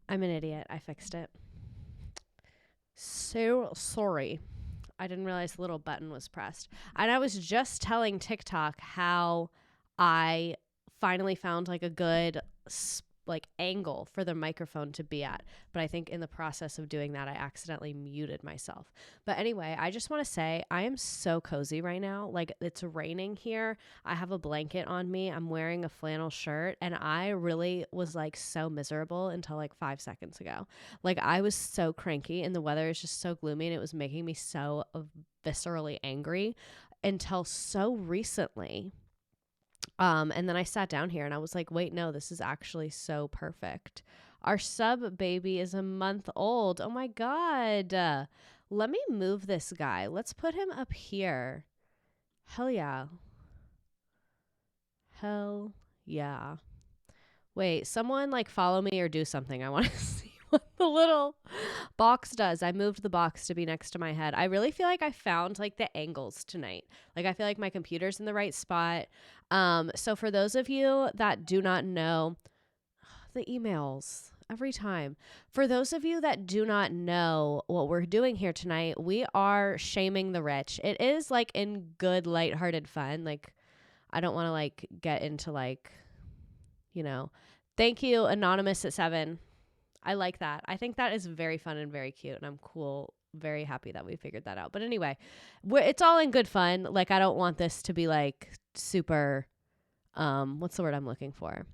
I'm an idiot. I fixed it. So sorry. I didn't realize the little button was pressed. And I was just telling TikTok how I finally found like a good like angle for the microphone to be at. But I think in the process of doing that, I accidentally muted myself. But anyway, I just want to say I am so cozy right now. Like, it's raining here. I have a blanket on me. I'm wearing a flannel shirt, and I really was like so miserable until like 5 seconds ago. Like, I was so cranky and the weather is just so gloomy and it was making me so viscerally angry until so recently. And then I sat down here and I was like, wait, no, this is actually so perfect. Our sub baby is a month old. Oh my God. Let me move this guy. Let's put him up here. Hell yeah. Hell yeah. Wait, someone like follow me or do something. I want to see what the little box does. I moved the box to be next to my head. I really feel like I found like the angles tonight. Like, I feel like my computer's in the right spot. So for those of you that do not know, the emails every time. For those of you that do not know what we're doing here tonight, we are shaming the rich. It is like in good, lighthearted fun. Like, I don't want to like get into like, you know, thank you, Anonymous at 7. I like that. I think that is very fun and very cute, and I'm cool. Very happy that we figured that out. But anyway, it's all in good fun. Like, I don't want this to be like super, what's the word I'm looking for?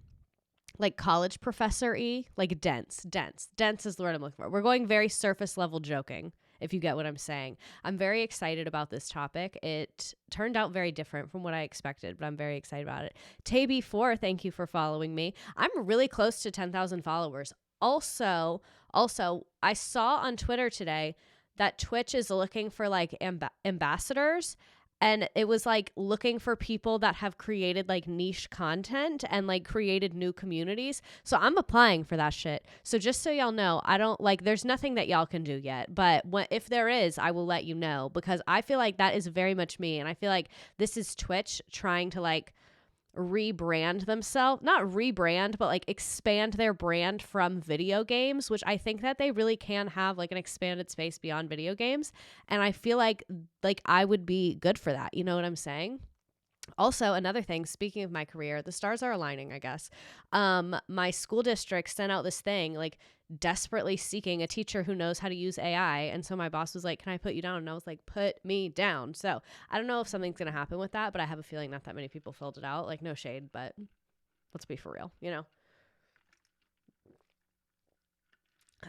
Like college professor-y, like dense is the word I'm looking for. We're going very surface level joking, if you get what I'm saying. I'm very excited about this topic. It turned out very different from what I expected, but I'm very excited about it. Taby4, thank you for following me. I'm really close to 10,000 followers. Also, I saw on Twitter today that Twitch is looking for like ambassadors, and it was like looking for people that have created like niche content and like created new communities. So I'm applying for that shit. So just so y'all know, I don't like, there's nothing that y'all can do yet, but if there is, I will let you know, because I feel like that is very much me. And I feel like this is Twitch trying to like rebrand themselves, not rebrand, but like expand their brand from video games, which I think that they really can have like an expanded space beyond video games. And I feel like I would be good for that. You know what I'm saying? Also, another thing, speaking of my career, the stars are aligning, I guess. My school district sent out this thing, like desperately seeking a teacher who knows how to use AI. And so my boss was like, can I put you down? And I was like, put me down. So I don't know if something's going to happen with that, but I have a feeling not that many people filled it out. Like, no shade, but let's be for real, you know?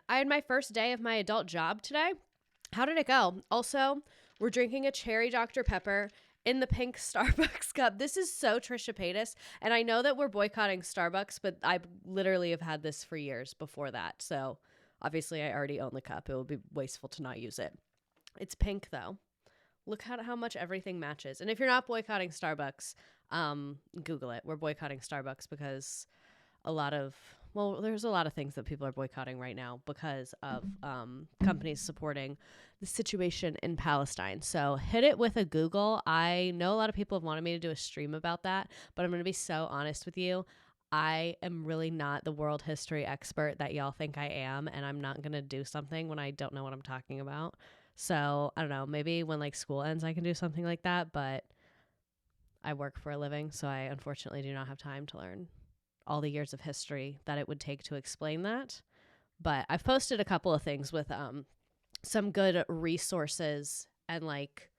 I had my first day of my adult job today. How did it go? Also, we're drinking a cherry Dr. Pepper in the pink Starbucks cup. This is so Trisha Paytas. And I know that we're boycotting Starbucks, but I literally have had this for years before that. So obviously I already own the cup. It would be wasteful to not use it. It's pink though. Look at how much everything matches. And if you're not boycotting Starbucks, Google it. We're boycotting Starbucks because there's a lot of things that people are boycotting right now because of companies supporting the situation in Palestine. So hit it with a Google. I know a lot of people have wanted me to do a stream about that, but I'm going to be so honest with you. I am really not the world history expert that y'all think I am, and I'm not going to do something when I don't know what I'm talking about. So I don't know, maybe when like school ends, I can do something like that, but I work for a living, so I unfortunately do not have time to learn all the years of history that it would take to explain that. But I've posted a couple of things with some good resources and like,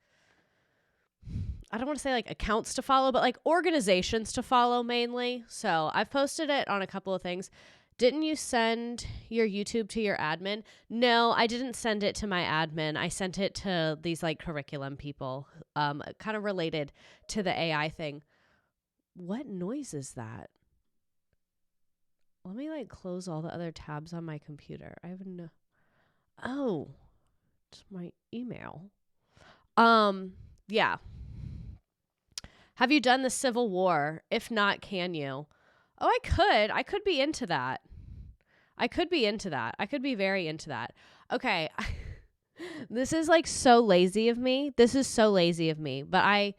I don't want to say like accounts to follow, but like organizations to follow mainly. So I've posted it on a couple of things. Didn't you send your YouTube to your admin? No, I didn't send it to my admin. I sent it to these like curriculum people, kind of related to the AI thing. What noise is that? Let me like close all the other tabs on my computer. I have no. Oh, it's my email. Yeah. Have you done the Civil War? If not, can you? Oh, I could be into that. I could be very into that. Okay. This is like so lazy of me. But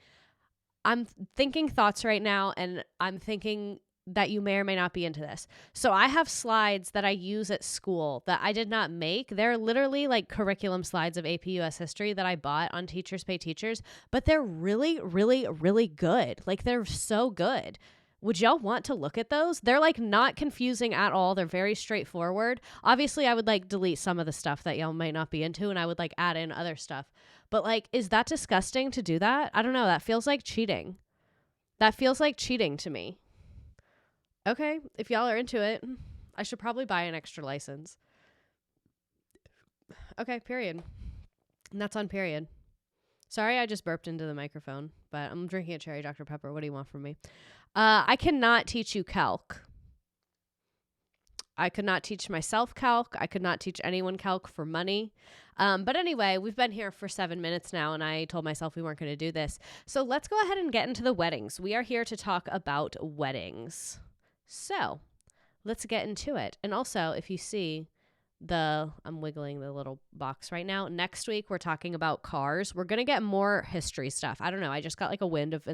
I'm thinking thoughts right now, and I'm thinking that you may or may not be into this. So I have slides that I use at school that I did not make. They're literally like curriculum slides of AP US history that I bought on Teachers Pay Teachers, but they're really, really, really good. Like they're so good. Would y'all want to look at those? They're like not confusing at all. They're very straightforward. Obviously, I would like delete some of the stuff that y'all might not be into and I would like add in other stuff. But like, is that disgusting to do that? I don't know. That feels like cheating. That feels like cheating to me. Okay, if y'all are into it, I should probably buy an extra license. Okay, period. And that's on period. Sorry, I just burped into the microphone, but I'm drinking a cherry Dr. Pepper. What do you want from me? I cannot teach you calc. I could not teach myself calc. I could not teach anyone calc for money. But anyway, we've been here for 7 minutes now, and I told myself we weren't going to do this. So let's go ahead and get into the weddings. We are here to talk about weddings. So let's get into it. And also, if you see I'm wiggling the little box right now. Next week, we're talking about cars. We're going to get more history stuff. I don't know. I just got like a wind of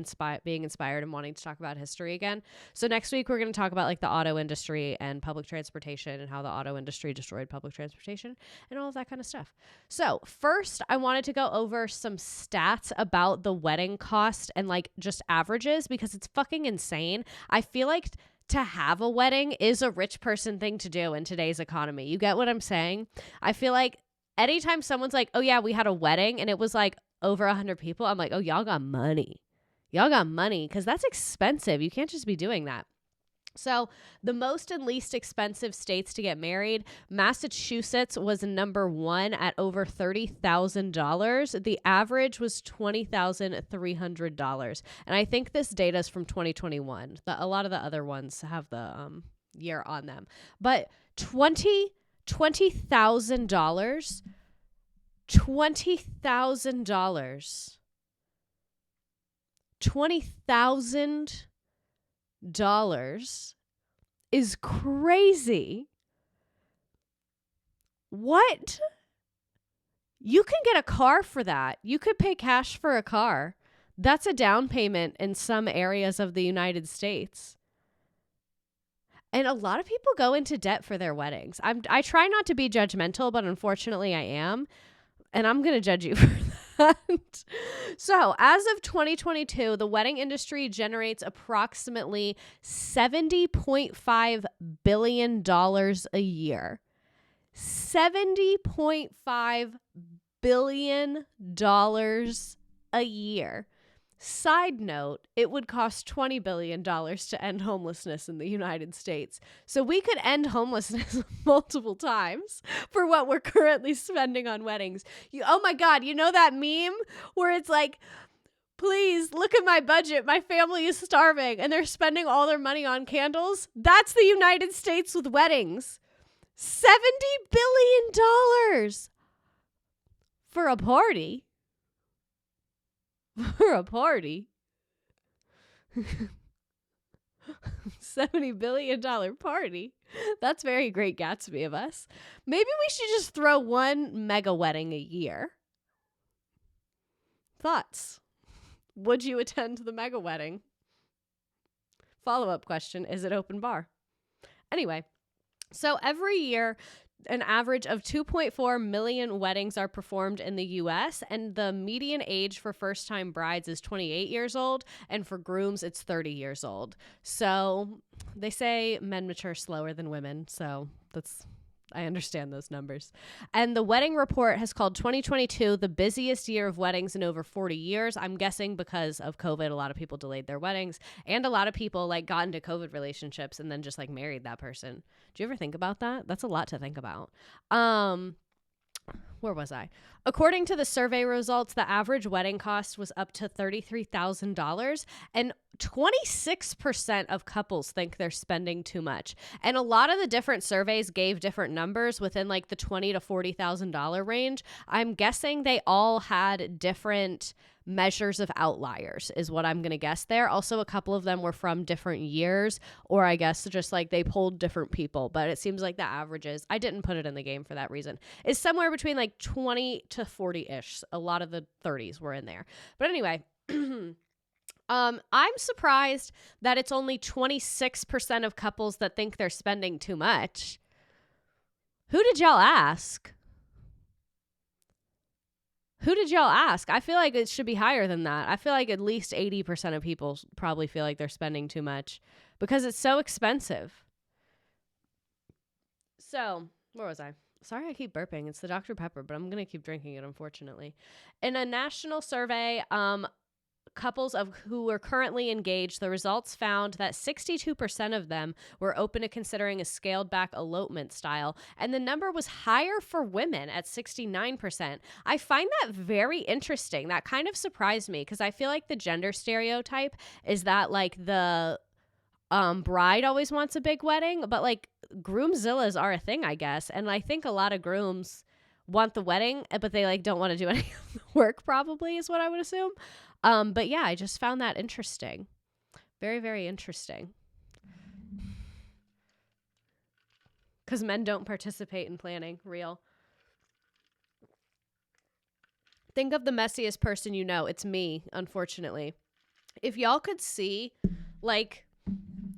being inspired and wanting to talk about history again. So next week, we're going to talk about like the auto industry and public transportation and how the auto industry destroyed public transportation and all of that kind of stuff. So first, I wanted to go over some stats about the wedding cost and like just averages because it's fucking insane. I feel like to have a wedding is a rich person thing to do in today's economy. You get what I'm saying? I feel like anytime someone's like, oh yeah, we had a wedding and it was like over 100 people, I'm like, oh, y'all got money. Y'all got money because that's expensive. You can't just be doing that. So the most and least expensive states to get married, Massachusetts was number 1 at over $30,000. The average was $20,300. And I think this data is from 2021. A lot of the other ones have the year on them. But $20,000, $20,000, $20,000 is crazy. What? You can get a car for that. You could pay cash for a car. That's a down payment in some areas of the United States. And a lot of people go into debt for their weddings. I try not to be judgmental, but unfortunately I am. And I'm going to judge you for that. So as of 2022, the wedding industry generates approximately $70.5 billion a year. $70.5 billion a year. Side note, it would cost $20 billion to end homelessness in the United States. So we could end homelessness multiple times for what we're currently spending on weddings. Oh my God, you know that meme where it's like, please look at my budget. My family is starving and they're spending all their money on candles. That's the United States with weddings. $70 billion for a party. For a party. $70 billion party. That's very Great Gatsby of us. Maybe we should just throw one mega wedding a year. Thoughts? Would you attend the mega wedding? Follow-up question, is it open bar? Anyway, so every year, an average of 2.4 million weddings are performed in the U.S., and the median age for first-time brides is 28 years old, and for grooms, it's 30 years old. So they say men mature slower than women, so I understand those numbers. And the wedding report has called 2022 the busiest year of weddings in over 40 years. I'm guessing because of COVID, a lot of people delayed their weddings, and a lot of people like got into COVID relationships and then just like married that person. Do you ever think about that? That's a lot to think about. Where was I? According to the survey results, the average wedding cost was up to $33,000, and 26% of couples think they're spending too much. And a lot of the different surveys gave different numbers within like the $20,000 to $40,000 range. I'm guessing they all had different measures of outliers is what I'm going to guess there. Also, a couple of them were from different years, or I guess just like they polled different people, but it seems like the averages, I didn't put it in the game for that reason, is somewhere between like 20 to 40-ish. A lot of the 30s were in there. But anyway, I'm surprised that it's only 26% of couples that think they're spending too much. Who did y'all ask? Who did y'all ask? I feel like it should be higher than that. I feel like at least 80% of people probably feel like they're spending too much because it's so expensive. So, where was I? Sorry, I keep burping. It's the Dr. Pepper, but I'm going to keep drinking it, unfortunately. In a national survey, couples of who were currently engaged, the results found that 62% of them were open to considering a scaled back elopement style, and the number was higher for women at 69%. I find that very interesting. That kind of surprised me because I feel like the gender stereotype is that like the bride always wants a big wedding, but like groomzillas are a thing, I guess, and I think a lot of grooms want the wedding, but they like don't want to do any of the work, probably is what I would assume. But yeah, I just found that interesting. Very, very interesting. Because men don't participate in planning. Real. Think of the messiest person you know. It's me, unfortunately. If y'all could see, like,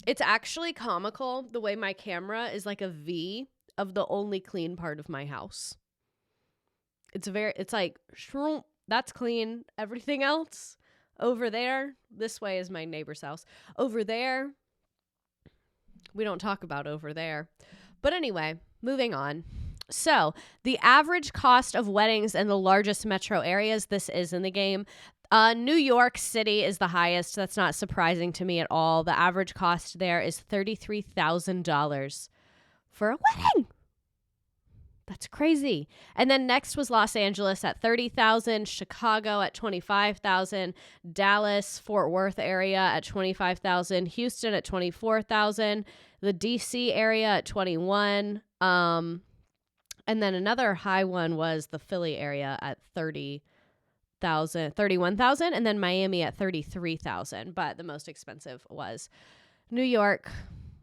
it's actually comical the way my camera is like a V of the only clean part of my house. It's like, shroom, that's clean. Everything else over there, this way is my neighbor's house. Over there, we don't talk about over there. But anyway, moving on. So the average cost of weddings in the largest metro areas, this is in the game. New York City is the highest. That's not surprising to me at all. The average cost there is $33,000 for a wedding. That's crazy. And then next was Los Angeles at $30,000, Chicago at $25,000, Dallas, Fort Worth area at $25,000, Houston at $24,000, the DC area at $21,000. And then another high one was the Philly area at $31,000, and then Miami at $33,000. But the most expensive was New York.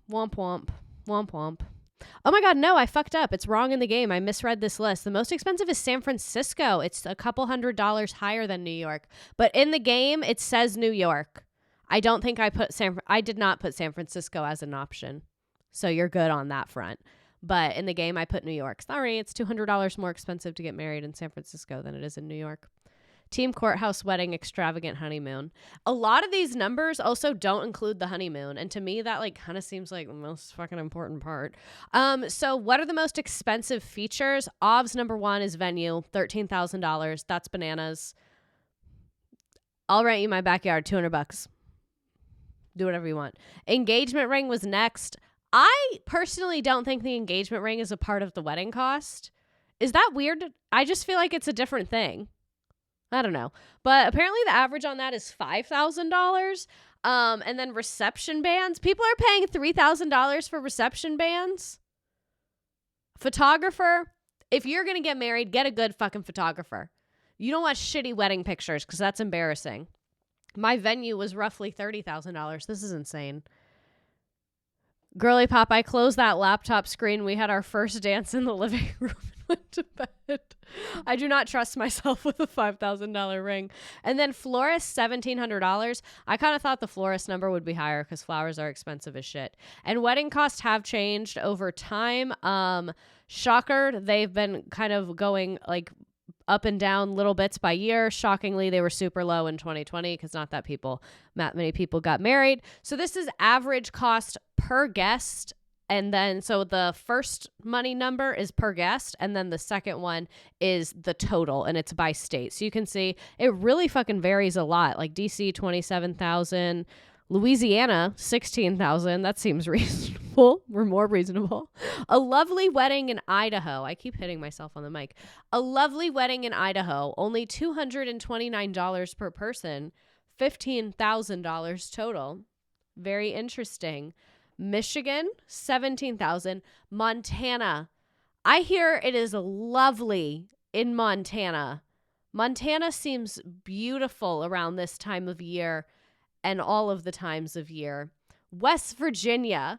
Womp womp, womp womp. Oh my God, no, I fucked up. It's wrong in the game. I misread this list. The most expensive is San Francisco. It's a couple $100 higher than New York. But in the game, it says New York. I don't think I did not put San Francisco as an option. So you're good on that front. But in the game, I put New York. Sorry, it's $200 more expensive to get married in San Francisco than it is in New York. Team courthouse wedding, extravagant honeymoon. A lot of these numbers also don't include the honeymoon. And to me, that like kind of seems like the most fucking important part. So what are the most expensive features? OBS number one is venue, $13,000. That's bananas. I'll rent you my backyard, $200. Do whatever you want. Engagement ring was next. I personally don't think the engagement ring is a part of the wedding cost. Is that weird? I just feel like it's a different thing. I don't know. But apparently the average on that is $5,000. And then reception bands. People are paying $3,000 for reception bands. Photographer. If you're going to get married, get a good fucking photographer. You don't want shitty wedding pictures because that's embarrassing. My venue was roughly $30,000. This is insane. Girly Pop, I closed that laptop screen. We had our first dance in the living room and went to bed. I do not trust myself with a $5,000 ring. And then florist, $1,700. I kind of thought the florist number would be higher because flowers are expensive as shit. And wedding costs have changed over time. Shocker, they've been kind of going like up and down little bits by year. Shockingly, they were super low in 2020 because not many people got married. So this is average cost per guest. And then, so the first money number is per guest. And then the second one is the total, and it's by state. So you can see it really fucking varies a lot. Like DC, $27,000. Louisiana, $16,000. That seems reasonable. We're more reasonable. A lovely wedding in Idaho. I keep hitting myself on the mic. A lovely wedding in Idaho. Only $229 per person. $15,000 total. Very interesting. Michigan, $17,000. Montana. I hear it is lovely in Montana. Montana seems beautiful around this time of year and all of the times of year. West Virginia.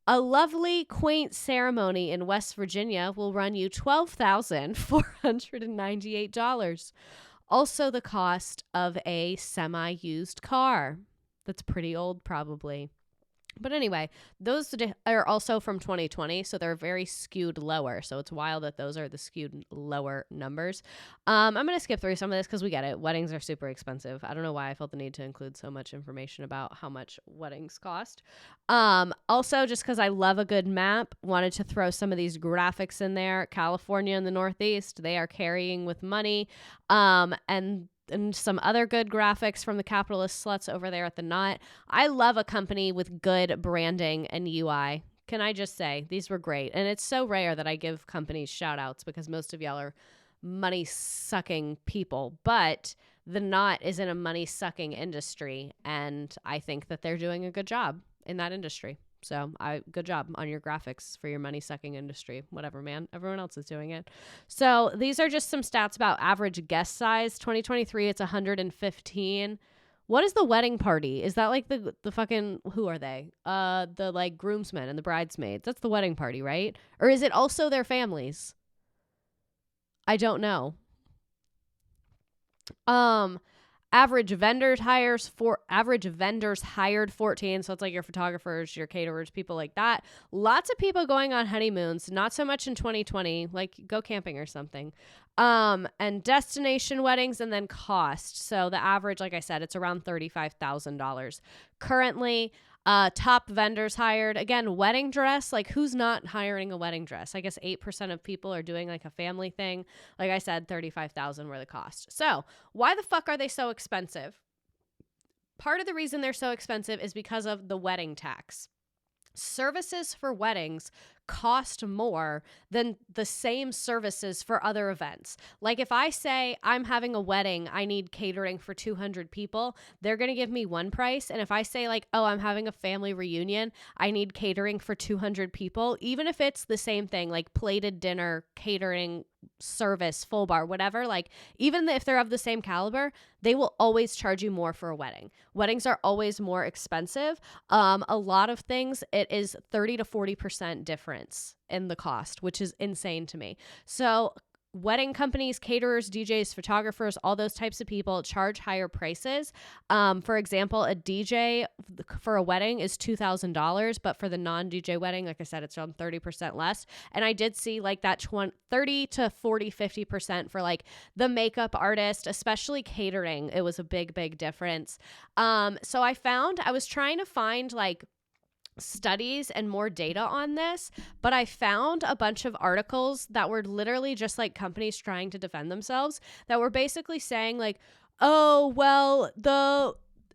A lovely, quaint ceremony in West Virginia will run you $12,498. Also the cost of a semi-used car. That's pretty old, probably. But anyway, those are also from 2020, so they're very skewed lower. So it's wild that those are the skewed lower numbers. I'm going to skip through some of this because we get it. Weddings are super expensive. I don't know why I felt the need to include so much information about how much weddings cost. Also, just because I love a good map, wanted to throw some of these graphics in there. California and the Northeast, they are carrying with money. And some other good graphics from the capitalist sluts over there at the Knot. I love a company with good branding and UI. Can I just say, these were great. And it's so rare that I give companies shout outs because most of y'all are money sucking people. But the Knot is in a money sucking industry. And I think that they're doing a good job in that industry. So good job on your graphics for your money sucking industry. Whatever, man. Everyone else is doing it. So these are just some stats about average guest size. 2023, it's 115. What is the wedding party? Is that like the fucking, who are they? The like groomsmen and the bridesmaids. That's the wedding party, right? Or is it also their families? I don't know. Average vendors hired 14. So it's like your photographers, your caterers, people like that. Lots of people going on honeymoons. Not so much in 2020. Like go camping or something. And destination weddings and then cost. So the average, like I said, it's around $35,000 currently. Top vendors hired. Again, wedding dress. Like who's not hiring a wedding dress? I guess 8% of people are doing like a family thing. Like I said, $35,000 were the cost. So why the fuck are they so expensive? Part of the reason they're so expensive is because of the wedding tax. Services for weddings cost more than the same services for other events. Like if I say I'm having a wedding, I need catering for 200 people, they're going to give me one price. And if I say like, oh, I'm having a family reunion, I need catering for 200 people, even if it's the same thing, like plated dinner, catering, service, full bar, whatever, like even if they're of the same caliber, they will always charge you more for a wedding. Weddings are always more expensive. A lot of things, it is 30 to 40% difference in the cost, which is insane to me. So wedding companies, caterers, DJs, photographers, all those types of people charge higher prices. For example, a DJ for a wedding is $2,000, but for the non-DJ wedding, like I said, it's around 30% less. And I did see like that 30 to 40, 50% for like the makeup artist, especially catering. It was a big, big difference. So I was trying to find like studies and more data on this, but I found a bunch of articles that were literally just like companies trying to defend themselves that were basically saying like, oh, well,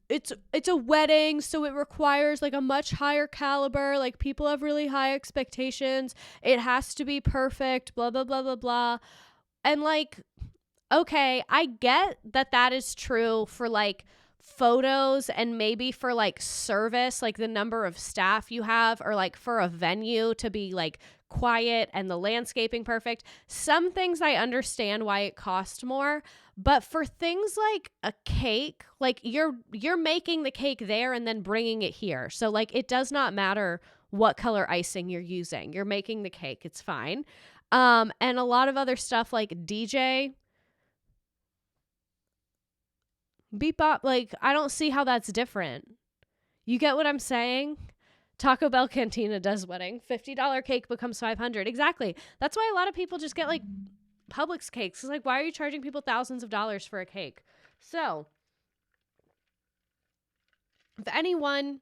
it's a wedding, so it requires like a much higher caliber, like people have really high expectations, it has to be perfect, blah, blah, blah, blah, blah. And like, okay, I get that is true for like photos and maybe for like service, like the number of staff you have, or like for a venue to be like quiet and the landscaping perfect. Some things I understand why it costs more, but for things like a cake, like you're making the cake there and then bringing it here. So like it does not matter what color icing you're using. You're making the cake. It's fine. And a lot of other stuff like DJ, bebop, like I don't see how that's different. You get what I'm saying? Taco Bell Cantina does wedding. $50 cake becomes $500. Exactly. That's why a lot of people just get like Publix cakes. It's like, why are you charging people thousands of dollars for a cake? So if anyone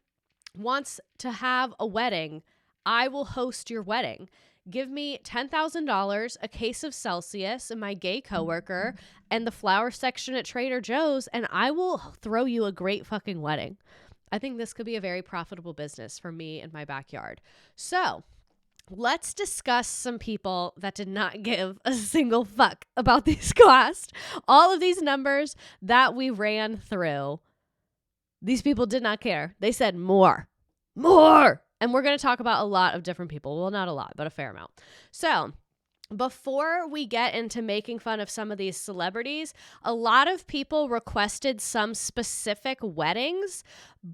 wants to have a wedding, I will host your wedding. Give me $10,000, a case of Celsius, and my gay coworker, and the flower section at Trader Joe's, and I will throw you a great fucking wedding. I think this could be a very profitable business for me in my backyard. So let's discuss some people that did not give a single fuck about these costs. All of these numbers that we ran through, these people did not care. They said more. And we're going to talk about a lot of different people. Well, not a lot, but a fair amount. So before we get into making fun of some of these celebrities, a lot of people requested some specific weddings,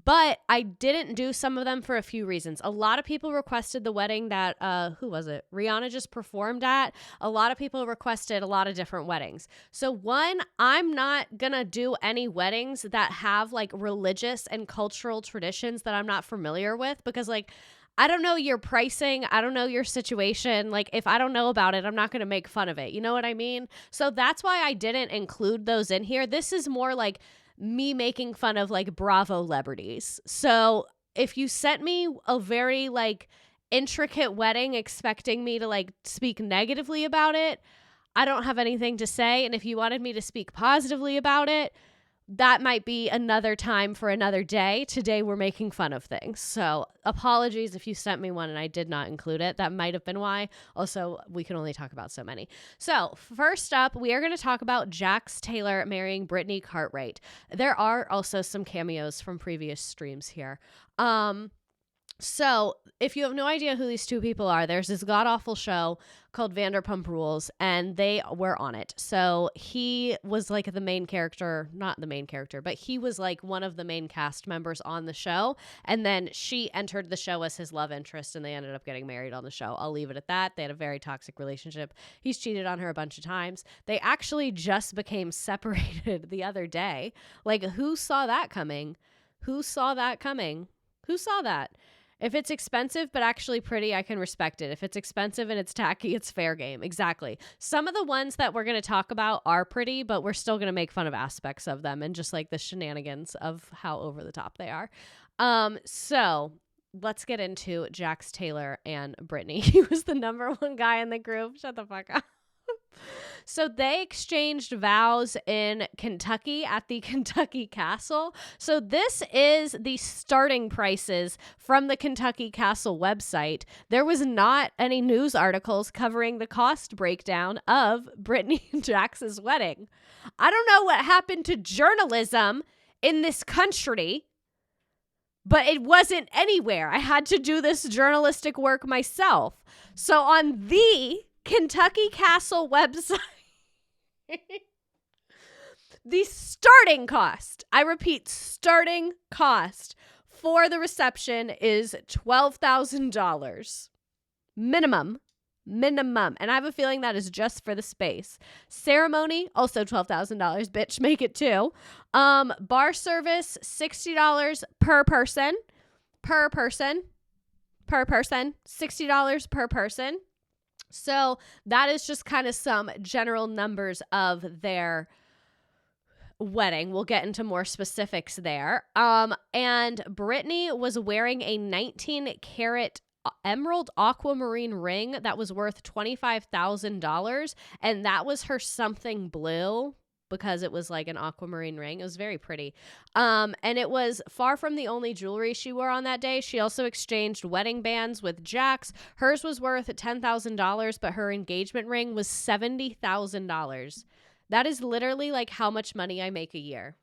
but I didn't do some of them for a few reasons. A lot of people requested the wedding that, who was it? Rihanna just performed at. A lot of people requested a lot of different weddings. So one, I'm not gonna do any weddings that have like religious and cultural traditions that I'm not familiar with, because like, I don't know your pricing. I don't know your situation. Like, if I don't know about it, I'm not going to make fun of it. You know what I mean? So that's why I didn't include those in here. This is more like me making fun of like Bravo celebrities. So if you sent me a very like intricate wedding expecting me to like speak negatively about it, I don't have anything to say. And if you wanted me to speak positively about it, that might be another time for another day. Today we're making fun of things. So apologies if you sent me one and I did not include it. That might have been why. Also, we can only talk about so many. So first up, we are going to talk about Jax Taylor marrying Brittany Cartwright. There are also some cameos from previous streams here. So if you have no idea who these two people are, there's this god-awful show called Vanderpump Rules, and they were on it. So he was like the main character, not the main character, but he was like one of the main cast members on the show. And then she entered the show as his love interest, and they ended up getting married on the show. I'll leave it at that. They had a very toxic relationship. He's cheated on her a bunch of times. They actually just became separated the other day. Like, who saw that coming? Who saw that coming? Who saw that? If it's expensive but actually pretty, I can respect it. If it's expensive and it's tacky, it's fair game. Exactly. Some of the ones that we're going to talk about are pretty, but we're still going to make fun of aspects of them and just like the shenanigans of how over the top they are. So let's get into Jax Taylor and Brittany. He was the number one guy in the group. Shut the fuck up. So they exchanged vows in Kentucky at the Kentucky Castle. So this is the starting prices from the Kentucky Castle website. There was not any news articles covering the cost breakdown of Brittany and Jax's wedding. I don't know what happened to journalism in this country, but it wasn't anywhere. I had to do this journalistic work myself. So on the Kentucky Castle website, the starting cost, I repeat, starting cost for the reception is $12,000 minimum. And I have a feeling that is just for the space. Ceremony, also $12,000, bitch, make it two. Bar service, $60 per person, $60 per person. So that is just kind of some general numbers of their wedding. We'll get into more specifics there. And Brittany was wearing a 19-karat emerald aquamarine ring that was worth $25,000, and that was her something blue, because it was like an aquamarine ring. It was very pretty. And it was far from the only jewelry she wore on that day. She also exchanged wedding bands with Jax. Hers was worth $10,000, but her engagement ring was $70,000. That is literally like how much money I make a year.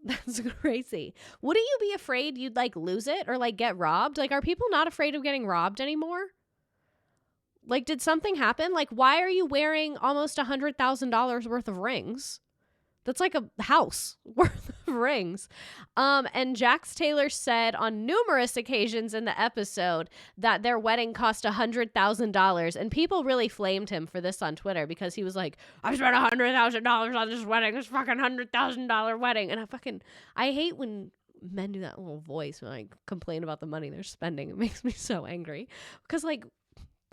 That's crazy. Wouldn't you be afraid you'd like lose it or like get robbed? Like, are people not afraid of getting robbed anymore? Like, did something happen? Like, why are you wearing almost $100,000 worth of rings? That's like a house worth of rings. And Jax Taylor said on numerous occasions in the episode that their wedding cost $100,000. And people really flamed him for this on Twitter because he was like, I spent $100,000 on this wedding. This fucking $100,000 wedding. And I hate when men do that little voice when I complain about the money they're spending. It makes me so angry because like,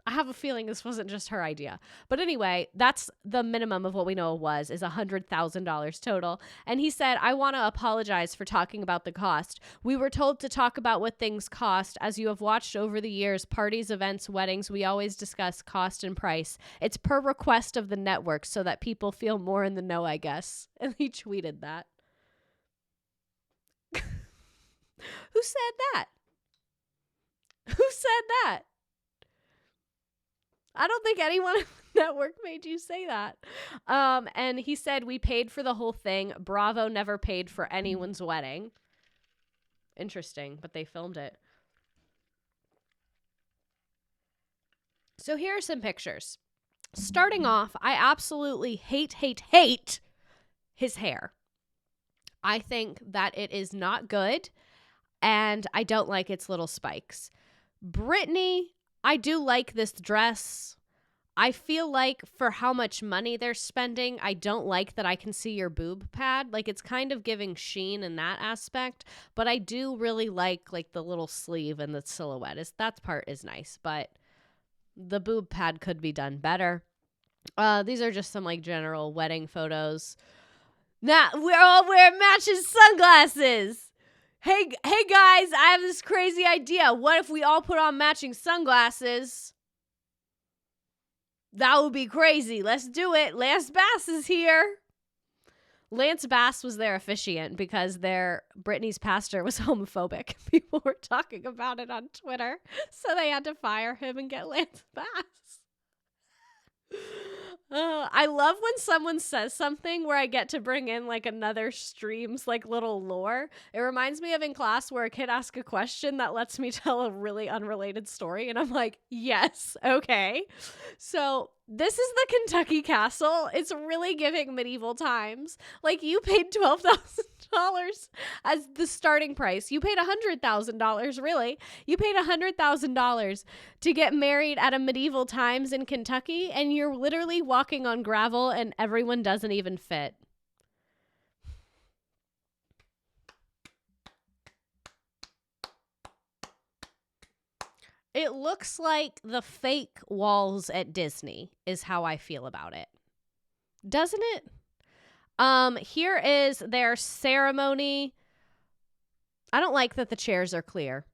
I have a feeling this wasn't just her idea. But anyway, that's the minimum of what we know it was, is $100,000 total. And he said, I want to apologize for talking about the cost. We were told to talk about what things cost. As you have watched over the years, parties, events, weddings, we always discuss cost and price. It's per request of the network so that people feel more in the know, I guess. And he tweeted that. Who said that? Who said that? I don't think anyone at the network made you say that. And he said, we paid for the whole thing. Bravo never paid for anyone's wedding. Interesting, but they filmed it. So here are some pictures. Starting off, I absolutely hate his hair. I think that it is not good, and I don't like its little spikes. Britney, I do like this dress. I feel like for how much money they're spending, I don't like that I can see your boob pad. Like, it's kind of giving sheen in that aspect, but I do really like the little sleeve and the silhouette. That part is nice, but the boob pad could be done better. These are just some like general wedding photos. Now we're all wearing matching sunglasses. Hey guys, I have this crazy idea. What if we all put on matching sunglasses? That would be crazy. Let's do it. Lance Bass is here. Lance Bass was their officiant because Britney's pastor was homophobic. People were talking about it on Twitter, so they had to fire him and get Lance Bass. I love when someone says something where I get to bring in like another stream's like little lore. It reminds me of in class where a kid asks a question that lets me tell a really unrelated story. And I'm like, yes, okay. So this is the Kentucky Castle. It's really giving medieval times. Like, you paid $12,000 as the starting price. You paid $100,000, really. You paid $100,000 to get married at a medieval times in Kentucky, and you're literally walking on gravel and everyone doesn't even fit. It looks like the fake walls at Disney is how I feel about it. Doesn't it? Here is their ceremony. I don't like that the chairs are clear.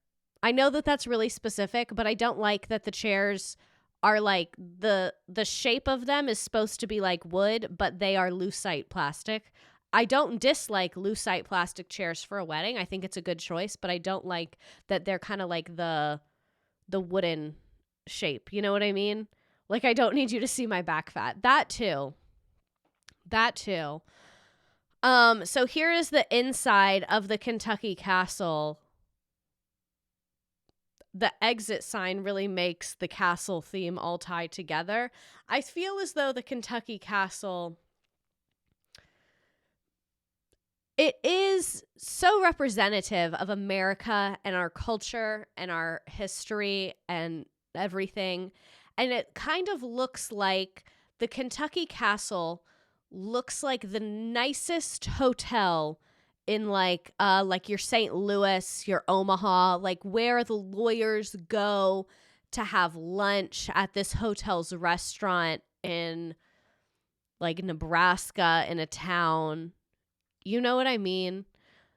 I know that that's really specific, but I don't like that the chairs are like the shape of them is supposed to be like wood, but they are lucite plastic. I don't dislike lucite plastic chairs for a wedding. I think it's a good choice, but I don't like that they're kind of like the wooden shape. You know what I mean? Like, I don't need you to see my back fat. That too. So here is the inside of the Kentucky Castle. The exit sign really makes the castle theme all tied together. I feel as though the Kentucky Castle, it is so representative of America and our culture and our history and everything. And it kind of looks like the Kentucky Castle looks like the nicest hotel in like your St. Louis, your Omaha, like where the lawyers go to have lunch at this hotel's restaurant in like Nebraska in a town. You know what I mean?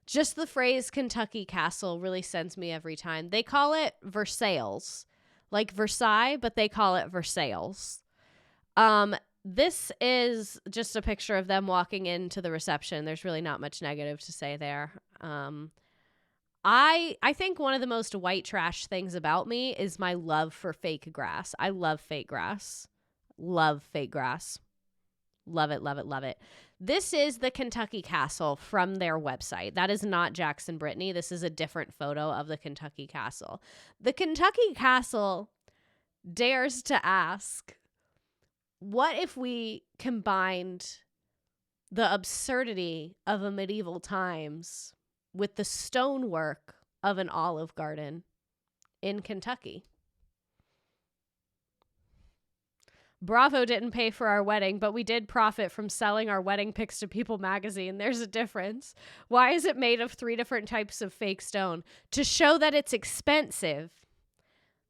Just the phrase Kentucky Castle really sends me every time. They call it Versailles, like Versailles, but they call it Versailles. This is just a picture of them walking into the reception. There's really not much negative to say there. I think one of the most white trash things about me is my love for fake grass. I love fake grass. Love fake grass. Love it, love it, love it. This is the Kentucky Castle from their website. That is not Jax and Britney. This is a different photo of the Kentucky Castle. The Kentucky Castle dares to ask, what if we combined the absurdity of a medieval times with the stonework of an Olive Garden in Kentucky? Bravo didn't pay for our wedding, but we did profit from selling our wedding pics to People magazine. There's a difference. Why is it made of 3 different types of fake stone? To show that it's expensive.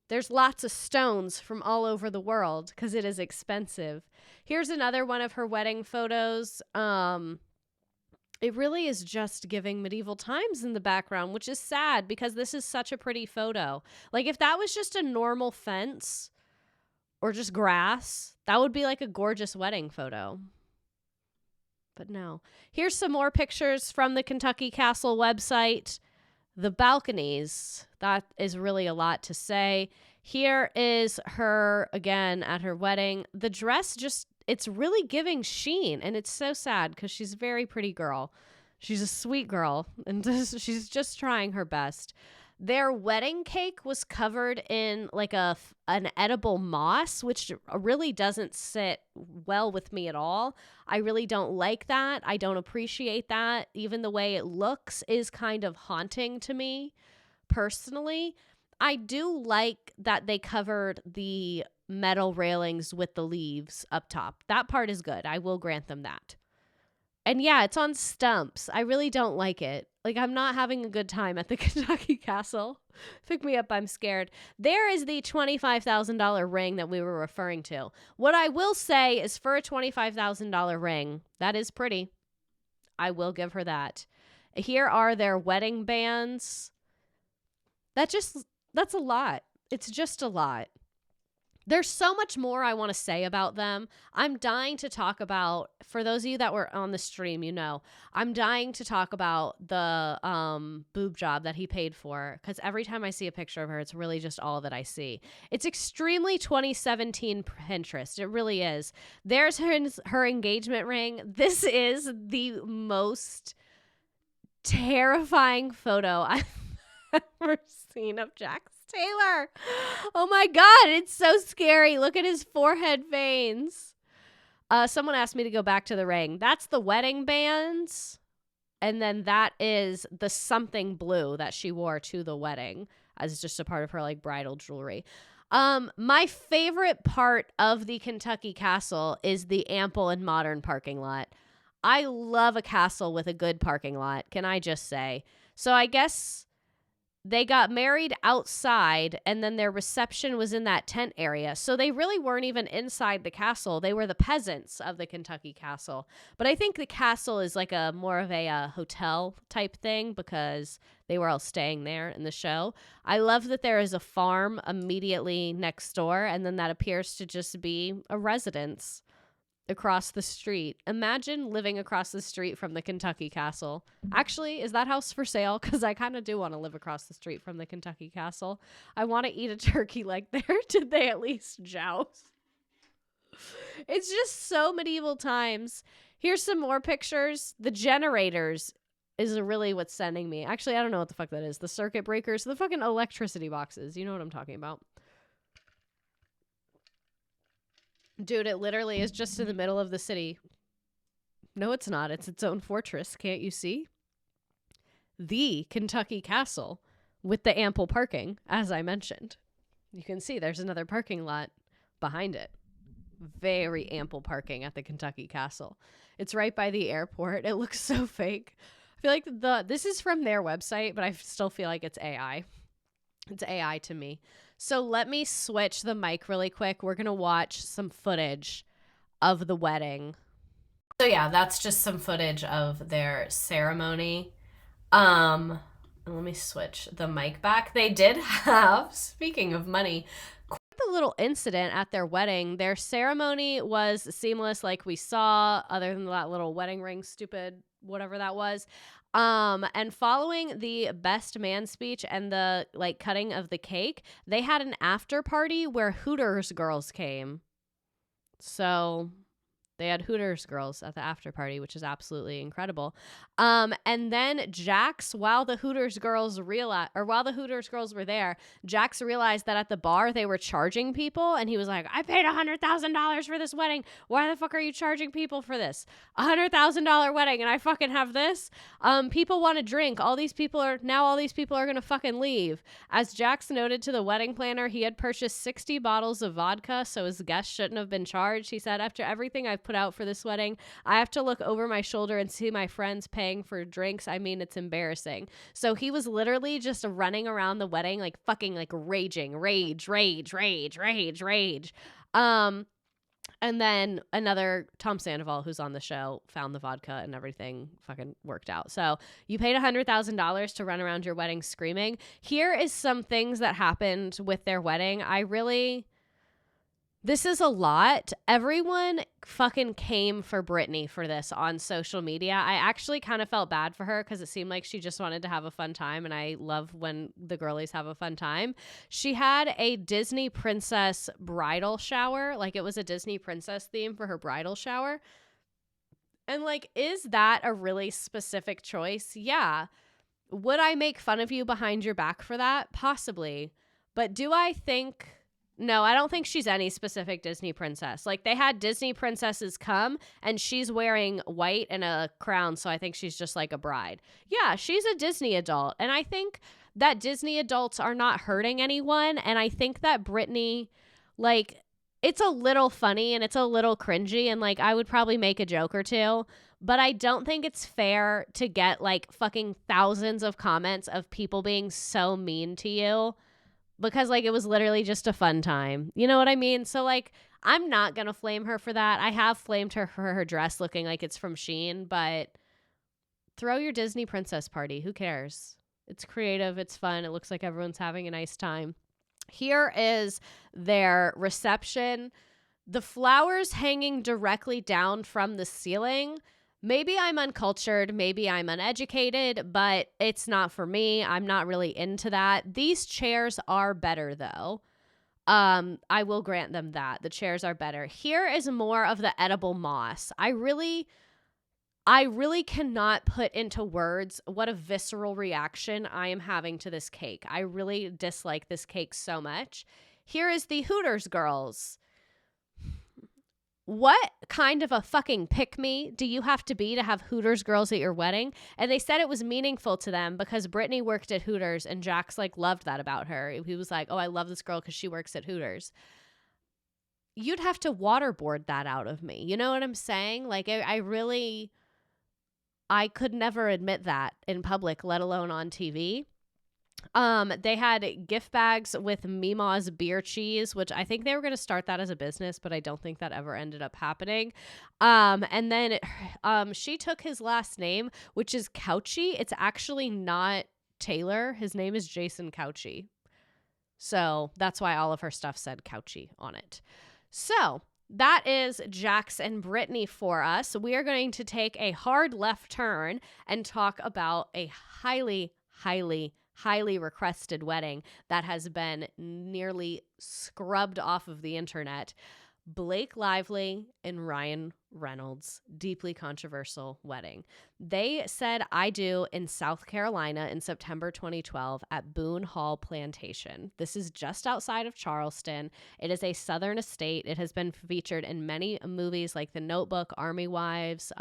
There's lots of stones from all over the world because it is expensive. Here's another one of her wedding photos. It really is just giving medieval times in the background, which is sad because this is such a pretty photo. Like, if that was just a normal fence or just grass, that would be like a gorgeous wedding photo. But no. Here's some more pictures from the Kentucky Castle website. The balconies, that is really a lot to say. Here is her, again, at her wedding. The dress just, it's really giving sheen, and it's so sad because she's a very pretty girl. She's a sweet girl, and she's just trying her best. Their wedding cake was covered in like an edible moss, which really doesn't sit well with me at all. I really don't like that. I don't appreciate that. Even the way it looks is kind of haunting to me personally. I do like that they covered the metal railings with the leaves up top. That part is good. I will grant them that. And yeah, it's on stumps. I really don't like it. Like, I'm not having a good time at the Kentucky Castle. Pick me up, I'm scared. There is the $25,000 ring that we were referring to. What I will say is, for a $25,000 ring, that is pretty. I will give her that. Here are their wedding bands. That's a lot. It's just a lot. There's so much more I want to say about them. I'm dying to talk about, for those of you that were on the stream, I'm dying to talk about the boob job that he paid for, because every time I see a picture of her, it's really just all that I see. It's extremely 2017 Pinterest. It really is. There's her engagement ring. This is the most terrifying photo I've ever seen of Jax Taylor. Oh my God, it's so scary. Look at his forehead veins. Someone asked me to go back to the ring. That's the wedding bands. And then that is the something blue that she wore to the wedding as just a part of her like bridal jewelry. My favorite part of the Kentucky Castle is the ample and modern parking lot. I love a castle with a good parking lot, can I just say. So I guess they got married outside, and then their reception was in that tent area. So they really weren't even inside the castle. They were the peasants of the Kentucky Castle. But I think the castle is like a more of a hotel type thing, because they were all staying there in the show. I love that there is a farm immediately next door, and then that appears to just be a residence across the street. Imagine living across the street from the Kentucky Castle. Actually, is that house for sale? Because I kind of do want to live across the street from the Kentucky Castle. I want to eat a turkey leg there. Did they at least joust? It's just so medieval times. Here's some more pictures. The generators is really what's sending me. Actually, I don't know what the fuck that is. The circuit breakers, the fucking electricity boxes. You know what I'm talking about. Dude, it literally is just in the middle of the city. No, it's not. It's its own fortress. Can't you see? The Kentucky Castle with the ample parking, as I mentioned. You can see there's another parking lot behind it. Very ample parking at the Kentucky Castle. It's right by the airport. It looks so fake. I feel like this is from their website, but I still feel like it's AI. It's AI to me. So let me switch the mic really quick. We're going to watch some footage of the wedding. So yeah, that's just some footage of their ceremony. Let me switch the mic back. They did have, speaking of money, quite the little incident at their wedding. Their ceremony was seamless like we saw, other than that little wedding ring, stupid, whatever that was. And following the best man speech and the like cutting of the cake, they had an after party where Hooters girls came. So they had Hooters girls at the after party, which is absolutely incredible. And then Jax, while the Hooters girls were there, Jax realized that at the bar they were charging people, and he was like, "I paid $100,000 for this wedding. Why the fuck are you charging people for this? $100,000 wedding, and I fucking have this. People want to drink. All these people are gonna fucking leave." As Jax noted to the wedding planner, he had purchased 60 bottles of vodka, so his guests shouldn't have been charged. He said, "After everything I've put out for this wedding, I have to look over my shoulder and see my friends paying for drinks. I mean, it's embarrassing." So he was literally just running around the wedding like fucking like raging, rage. And then another Tom Sandoval, who's on the show, found the vodka and everything fucking worked out. So you paid $100,000 to run around your wedding screaming. Here is some things that happened with their wedding. This is a lot. Everyone fucking came for Britney for this on social media. I actually kind of felt bad for her because it seemed like she just wanted to have a fun time, and I love when the girlies have a fun time. She had a Disney princess bridal shower. Like, it was a Disney princess theme for her bridal shower. And like, is that a really specific choice? Yeah. would I make fun of you behind your back for that? Possibly. But do I think... No, I don't think she's any specific Disney princess. Like, they had Disney princesses come, and she's wearing white and a crown, so I think she's just like a bride. Yeah, she's a Disney adult, and I think that Disney adults are not hurting anyone, and I think that Britney, like, it's a little funny, and it's a little cringy, and, like, I would probably make a joke or two, but I don't think it's fair to get, like, fucking thousands of comments of people being so mean to you. Because, like, it was literally just a fun time. You know what I mean? So, like, I'm not going to flame her for that. I have flamed her for her dress looking like it's from Shein, but throw your Disney princess party. Who cares? It's creative. It's fun. It looks like everyone's having a nice time. Here is their reception. The flowers hanging directly down from the ceiling. Maybe I'm uncultured, maybe I'm uneducated, but it's not for me. I'm not really into that. These chairs are better, though. I will grant them that. The chairs are better. Here is more of the edible moss. I really cannot put into words what a visceral reaction I am having to this cake. I really dislike this cake so much. Here is the Hooters girls. What kind of a fucking pick-me do you have to have Hooters girls at your wedding? And they said it was meaningful to them because Britney worked at Hooters and Jax, like, loved that about her. He was like, oh, I love this girl because she works at Hooters. You'd have to waterboard that out of me. You know what I'm saying? Like, I could never admit that in public, let alone on TV. They had gift bags with Mima's beer cheese, which I think they were going to start that as a business, but I don't think that ever ended up happening. And then she took his last name, which is Couchy. It's actually not Taylor. His name is Jason Couchy. So that's why all of her stuff said Couchy on it. So that is Jax and Britney for us. We are going to take a hard left turn and talk about a highly requested wedding that has been nearly scrubbed off of the internet. Blake Lively and Ryan Reynolds, deeply controversial wedding. They said I do in South Carolina in September 2012 at Boone Hall Plantation. This is just outside of Charleston. It is a southern estate. It has been featured in many movies like The Notebook, Army Wives,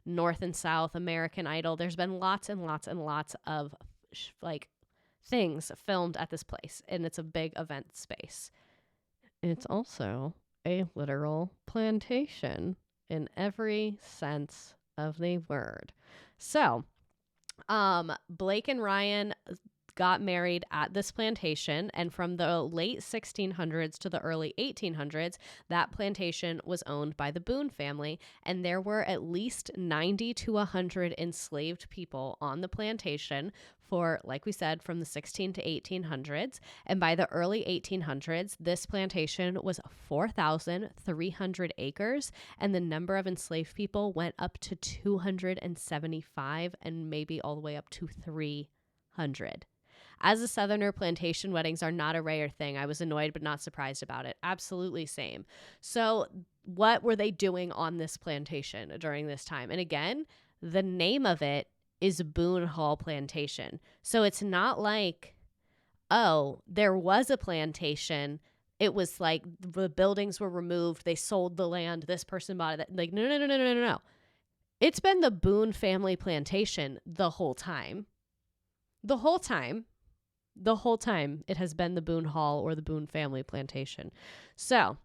North and South, American Idol. There's been lots and lots and lots of like things filmed at this place, and it's a big event space. It's also a literal plantation in every sense of the word. So, Blake and Ryan got married at this plantation, and from the late 1600s to the early 1800s, that plantation was owned by the Boone family, and there were at least 90 to 100 enslaved people on the plantation for, like we said, from the 16 to 1800s. And by the early 1800s, this plantation was 4,300 acres, and the number of enslaved people went up to 275 and maybe all the way up to 300. As a Southerner, plantation weddings are not a rare thing. I was annoyed but not surprised about it. Absolutely same. So what were they doing on this plantation during this time? And again, the name of it is Boone Hall Plantation. So it's not like, oh, there was a plantation. It was like the buildings were removed. They sold the land. This person bought it. Like, no. It's been the Boone family plantation the whole time. The whole time it has been the Boone Hall or the Boone family plantation. So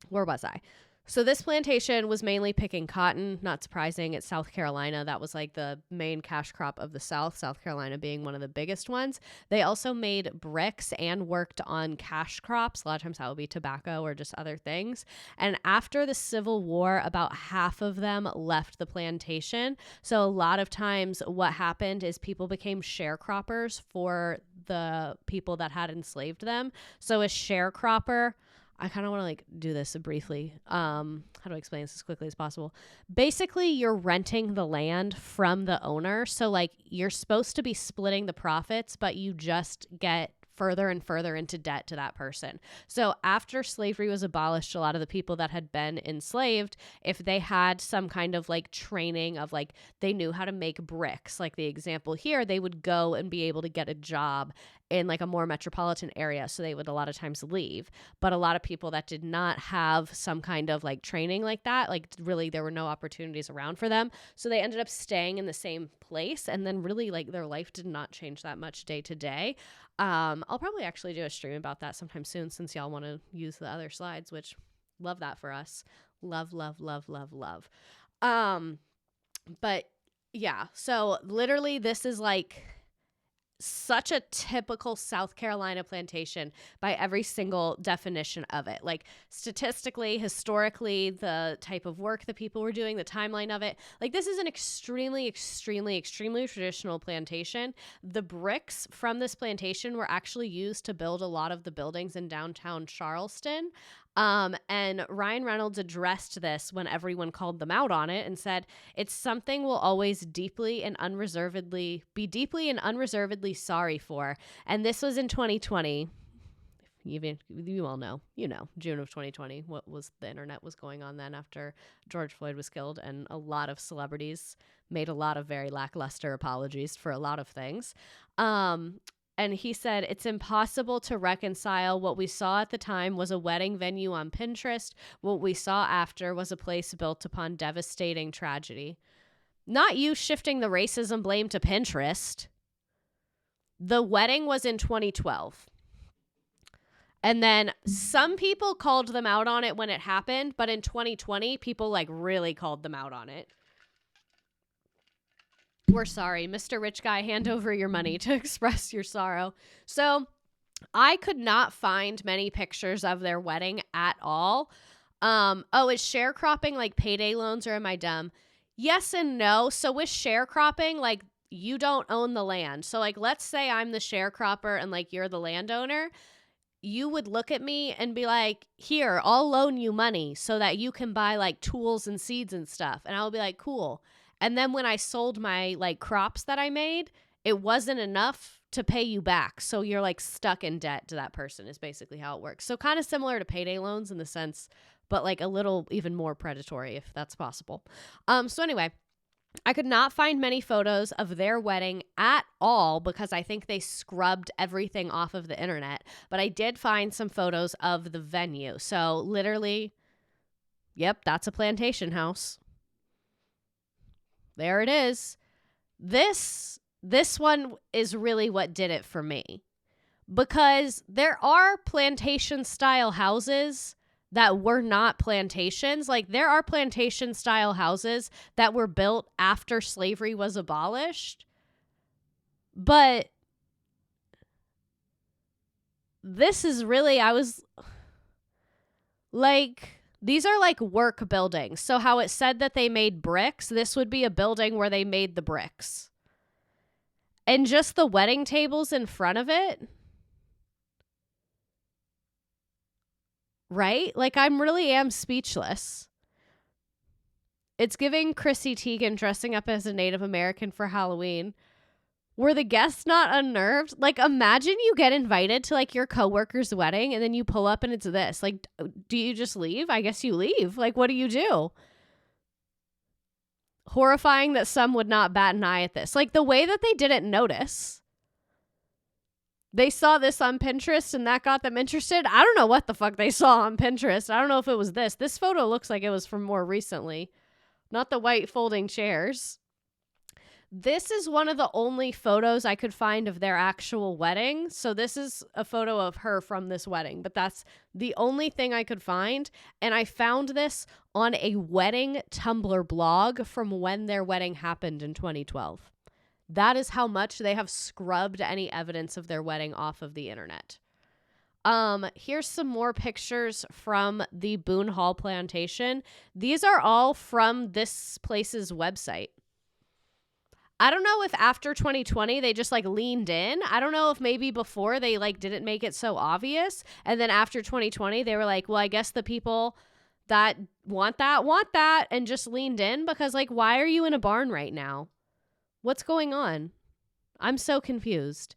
where was I? So this plantation was mainly picking cotton, not surprising. It's South Carolina. That was like the main cash crop of the South, South Carolina being one of the biggest ones. They also made bricks and worked on cash crops. A lot of times that would be tobacco or just other things. And after the Civil War, about half of them left the plantation. So a lot of times what happened is people became sharecroppers for the people that had enslaved them. So a sharecropper, I kind of want to like do this briefly. How do I explain this as quickly as possible? Basically, you're renting the land from the owner. So like you're supposed to be splitting the profits, but you just get further and further into debt to that person. So after slavery was abolished, a lot of the people that had been enslaved, if they had some kind of like training of like they knew how to make bricks, like the example here, they would go and be able to get a job in like a more metropolitan area. So they would a lot of times leave. But a lot of people that did not have some kind of like training like that, like really there were no opportunities around for them. So they ended up staying in the same place. And then really like their life did not change that much day to day. I'll probably actually do a stream about that sometime soon since y'all want to use the other slides, which love that for us. Love, love, love, love, love. But yeah, so literally this is like such a typical South Carolina plantation by every single definition of it. Like statistically, historically, the type of work that people were doing, the timeline of it. Like this is an extremely, extremely, extremely traditional plantation. The bricks from this plantation were actually used to build a lot of the buildings in downtown Charleston. And Ryan Reynolds addressed this when everyone called them out on it and said, it's something we'll always be deeply and unreservedly sorry for. And this was in 2020. You all know, June of 2020, what was the internet was going on then after George Floyd was killed. And a lot of celebrities made a lot of very lackluster apologies for a lot of things. And he said, it's impossible to reconcile. What we saw at the time was a wedding venue on Pinterest. What we saw after was a place built upon devastating tragedy. Not you shifting the racism blame to Pinterest. The wedding was in 2012. And then some people called them out on it when it happened. But in 2020, people like really called them out on it. We're sorry, Mr. Rich Guy, hand over your money to express your sorrow. So I could not find many pictures of their wedding at all. Is sharecropping like payday loans or am I dumb? Yes and no. So with sharecropping, like you don't own the land. So like let's say I'm the sharecropper and like you're the landowner. You would look at me and be like, here, I'll loan you money so that you can buy like tools and seeds and stuff. And I'll be like, cool. And then when I sold my like crops that I made, it wasn't enough to pay you back. So you're like stuck in debt to that person is basically how it works. So kind of similar to payday loans in the sense, but like a little even more predatory if that's possible. So anyway, I could not find many photos of their wedding at all because I think they scrubbed everything off of the internet. But I did find some photos of the venue. So literally, yep, that's a plantation house. There it is. This one is really what did it for me. Because there are plantation style houses that were not plantations. Like there are plantation style houses that were built after slavery was abolished. But this is really, I was like, these are like work buildings. So how it said that they made bricks, this would be a building where they made the bricks. And just the wedding tables in front of it. Right? Like I really am speechless. It's giving Chrissy Teigen dressing up as a Native American for Halloween. Were the guests not unnerved? Like, imagine you get invited to, like, your coworker's wedding, and then you pull up and it's this. Like, do you just leave? I guess you leave. Like, what do you do? Horrifying that some would not bat an eye at this. Like, the way that they didn't notice. They saw this on Pinterest, and that got them interested. I don't know what the fuck they saw on Pinterest. I don't know if it was this. This photo looks like it was from more recently. Not the white folding chairs. This is one of the only photos I could find of their actual wedding. So this is a photo of her from this wedding, but that's the only thing I could find. And I found this on a wedding Tumblr blog from when their wedding happened in 2012. That is how much they have scrubbed any evidence of their wedding off of the internet. Here's some more pictures from the Boone Hall Plantation. These are all from this place's website. I don't know if after 2020 they just like leaned in. I don't know if maybe before they like didn't make it so obvious. And then after 2020 they were like, well, I guess the people that want that and just leaned in because like, why are you in a barn right now? What's going on? I'm so confused.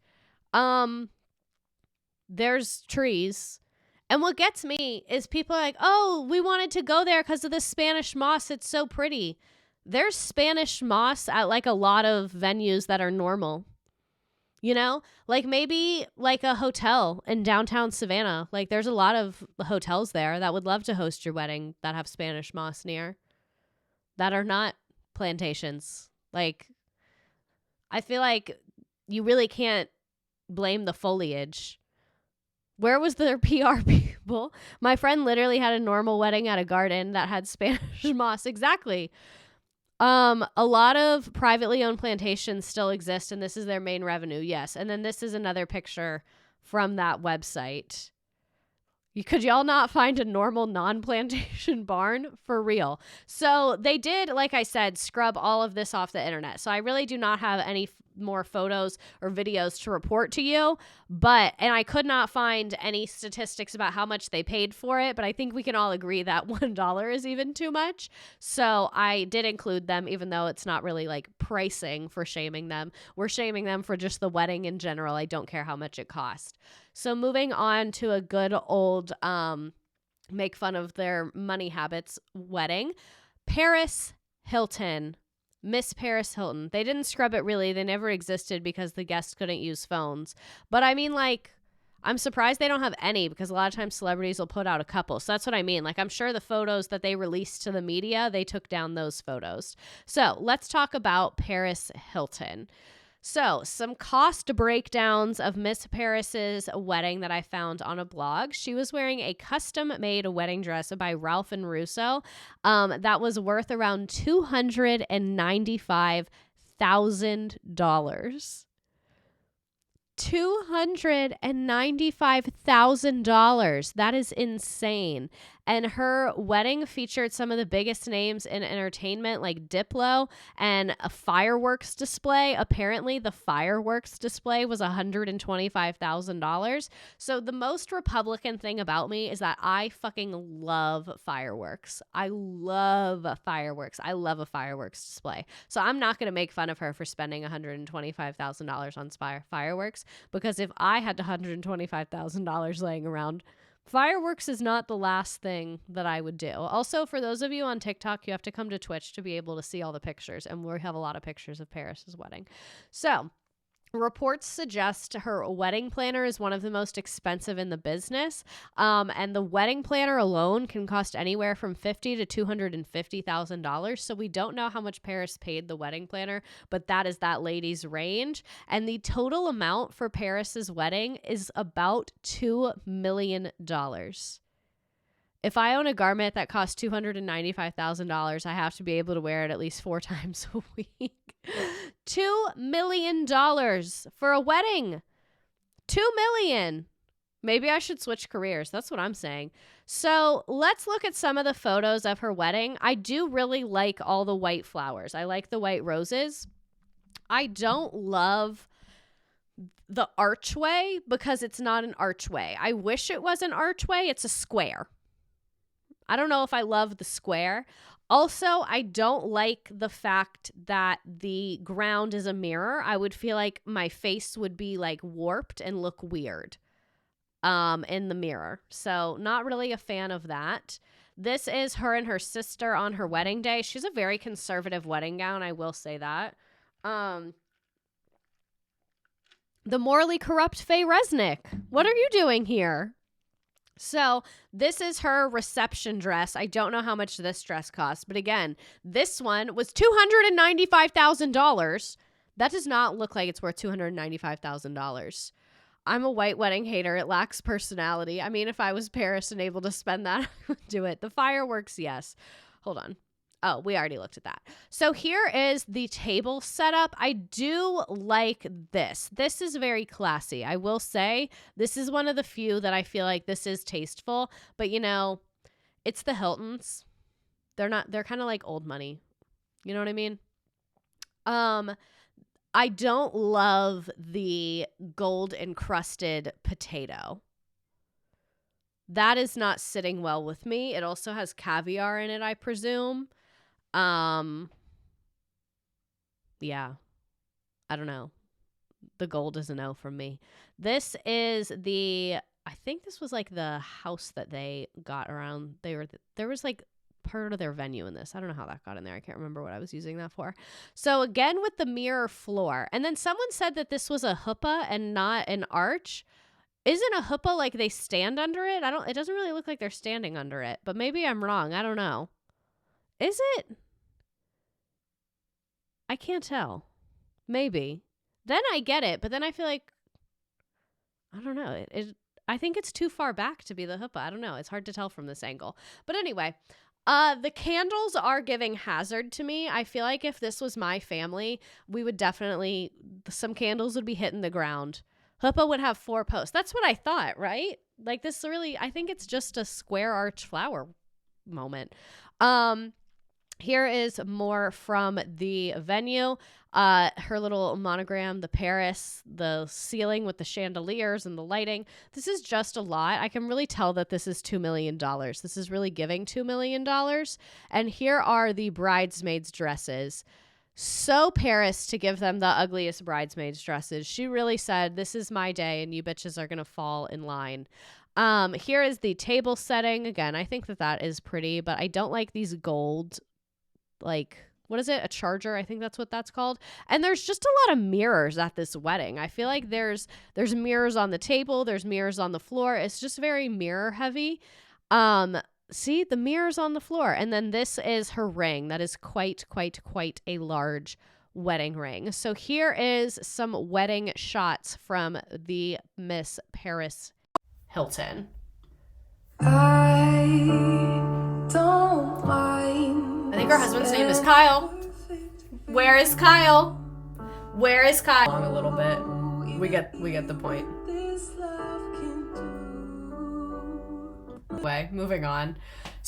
there's trees. And what gets me is people are like, oh, we wanted to go there because of the Spanish moss. It's so pretty. There's Spanish moss at like a lot of venues that are normal. You know, like maybe like a hotel in downtown Savannah. Like there's a lot of hotels there that would love to host your wedding that have Spanish moss near that are not plantations. Like I feel like you really can't blame the foliage. Where was their PR people? My friend literally had a normal wedding at a garden that had Spanish moss. Exactly. A lot of privately owned plantations still exist, and this is their main revenue. Yes. And then this is another picture from that website. Could y'all not find a normal non-plantation barn? For real. So they did, like I said, scrub all of this off the internet. So I really do not have any more photos or videos to report to you, and I could not find any statistics about how much they paid for it, but I think we can all agree that $1 is even too much. So I did include them, even though it's not really like pricing for shaming them. We're shaming them for just the wedding in general. I don't care how much it cost. So moving on to a good old make fun of their money habits wedding. Paris Hilton. Miss Paris Hilton. They didn't scrub it really. They never existed because the guests couldn't use phones. But I mean, like, I'm surprised they don't have any because a lot of times celebrities will put out a couple. So that's what I mean. Like, I'm sure the photos that they released to the media, they took down those photos. So let's talk about Paris Hilton. So some cost breakdowns of Miss Paris's wedding that I found on a blog. She was wearing a custom-made wedding dress by Ralph and Russo that was worth around $295,000. $295,000. That is insane. And her wedding featured some of the biggest names in entertainment, like Diplo, and a fireworks display. Apparently, the fireworks display was $125,000. So the most Republican thing about me is that I fucking love fireworks. I love fireworks. I love a fireworks display. So I'm not going to make fun of her for spending $125,000 on fireworks, because if I had $125,000 laying around, fireworks is not the last thing that I would do. Also, for those of you on TikTok, you have to come to Twitch to be able to see all the pictures, and we have a lot of pictures of Paris's wedding. So, reports suggest her wedding planner is one of the most expensive in the business, and the wedding planner alone can cost anywhere from $50,000 to $250,000. So we don't know how much Paris paid the wedding planner, but that is that lady's range. And the total amount for Paris's wedding is about $2 million. If I own a garment that costs $295,000, I have to be able to wear it at least 4 times a week. $2 million for a wedding. $2 million. Maybe I should switch careers. That's what I'm saying. So let's look at some of the photos of her wedding. I do really like all the white flowers. I like the white roses. I don't love the archway because it's not an archway. I wish it was an archway. It's a square. I don't know if I love the square. Also, I don't like the fact that the ground is a mirror. I would feel like my face would be like warped and look weird in the mirror. So not really a fan of that. This is her and her sister on her wedding day. She's a very conservative wedding gown, I will say that. The morally corrupt Faye Resnick. What are you doing here? So this is her reception dress. I don't know how much this dress costs, but again, this one was $295,000. That does not look like it's worth $295,000. I'm a white wedding hater. It lacks personality. I mean, if I was Paris and able to spend that, I would do it. The fireworks, yes. Hold on. Oh, we already looked at that. So here is the table setup. I do like this. This is very classy. I will say this is one of the few that I feel like this is tasteful, but you know, it's the Hiltons. They're kind of like old money. You know what I mean? I don't love the gold encrusted potato. That is not sitting well with me. It also has caviar in it, I presume. Yeah, I don't know. The gold is a no from me. This is I think this was like the house that they got around. There was like part of their venue in this. I don't know how that got in there. I can't remember what I was using that for. So again, with the mirror floor. And then someone said that this was a huppah and not an arch. Isn't a huppah like they stand under it? It doesn't really look like they're standing under it, but maybe I'm wrong. I don't know. Is it? I can't tell. Maybe. Then I get it, but then I feel like, I don't know. I think it's too far back to be the huppah. I don't know. It's hard to tell from this angle. But anyway, the candles are giving hazard to me. I feel like if this was my family, we would definitely, some candles would be hitting the ground. Huppah would have 4 posts. That's what I thought, right? Like this really, I think it's just a square arch flower moment. Here is more from the venue. Her little monogram, the Paris, the ceiling with the chandeliers and the lighting. This is just a lot. I can really tell that this is $2 million. This is really giving $2 million. And here are the bridesmaids' dresses. So Paris to give them the ugliest bridesmaids' dresses. She really said, this is my day and you bitches are going to fall in line. Here is the table setting. Again, I think that is pretty, but I don't like these gold, like, what is it? A charger. I think that's what that's called. And there's just a lot of mirrors at this wedding. I feel like there's mirrors on the table. There's mirrors on the floor. It's just very mirror heavy. See the mirrors on the floor. And then this is her ring. That is quite a large wedding ring. So here is some wedding shots from the Miss Paris Hilton. I don't mind. I think her husband's name is Kyle. Where is Kyle? Where is Kyle? On a little bit. We get the point. Anyway, moving on.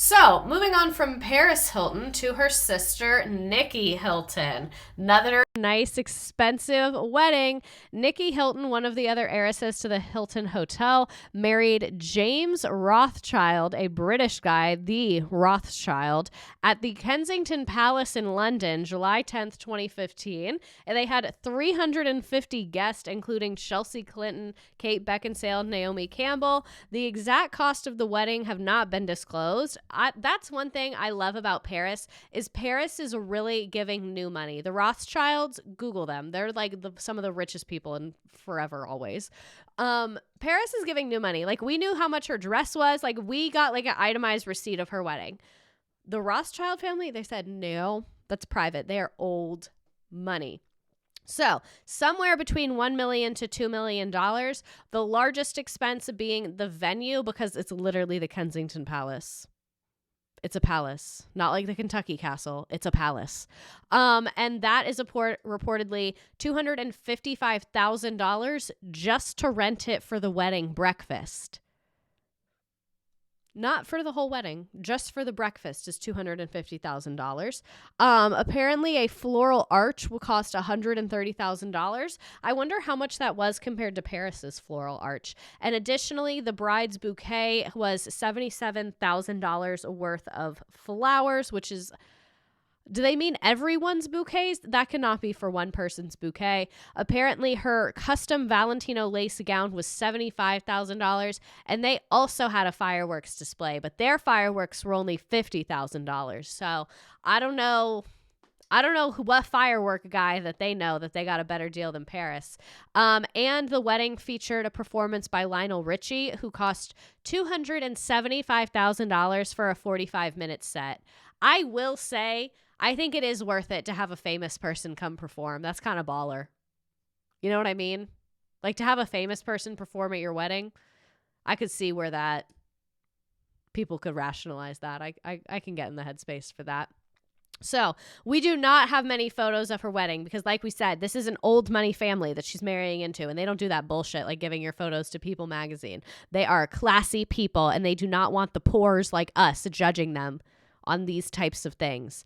So, moving on from Paris Hilton to her sister, Nicky Hilton. Another nice, expensive wedding. Nicky Hilton, one of the other heiresses to the Hilton Hotel, married James Rothschild, a British guy, the Rothschild, at the Kensington Palace in London, July 10th, 2015. And they had 350 guests, including Chelsea Clinton, Kate Beckinsale, Naomi Campbell. The exact cost of the wedding have not been disclosed. That's one thing I love about Paris is really giving new money. The Rothschilds, Google them. They're like some of the richest people in forever, always. Paris is giving new money. Like, we knew how much her dress was. Like, we got like an itemized receipt of her wedding. The Rothschild family, they said, no, that's private. They are old money. So somewhere between $1 million to $2 million, the largest expense being the venue, because it's literally the Kensington Palace. It's a palace, not like the Kentucky Castle. It's a palace. And that is reportedly $255,000 just to rent it for the wedding breakfast. Not for the whole wedding, just for the breakfast is $250,000. Apparently a floral arch will cost $130,000. I wonder how much that was compared to Paris's floral arch. And additionally, the bride's bouquet was $77,000 worth of flowers, which is... Do they mean everyone's bouquets? That cannot be for one person's bouquet. Apparently, her custom Valentino lace gown was $75,000, and they also had a fireworks display, but their fireworks were only $50,000. So I don't know what firework guy that they know that they got a better deal than Paris. And the wedding featured a performance by Lionel Richie, who cost $275,000 for a 45-minute set. I will say, I think it is worth it to have a famous person come perform. That's kind of baller. You know what I mean? Like, to have a famous person perform at your wedding, I could see where that people could rationalize that. I can get in the headspace for that. So we do not have many photos of her wedding because, like we said, this is an old money family that she's marrying into, and they don't do that bullshit like giving your photos to People magazine. They are classy people, and they do not want the poors like us judging them on these types of things.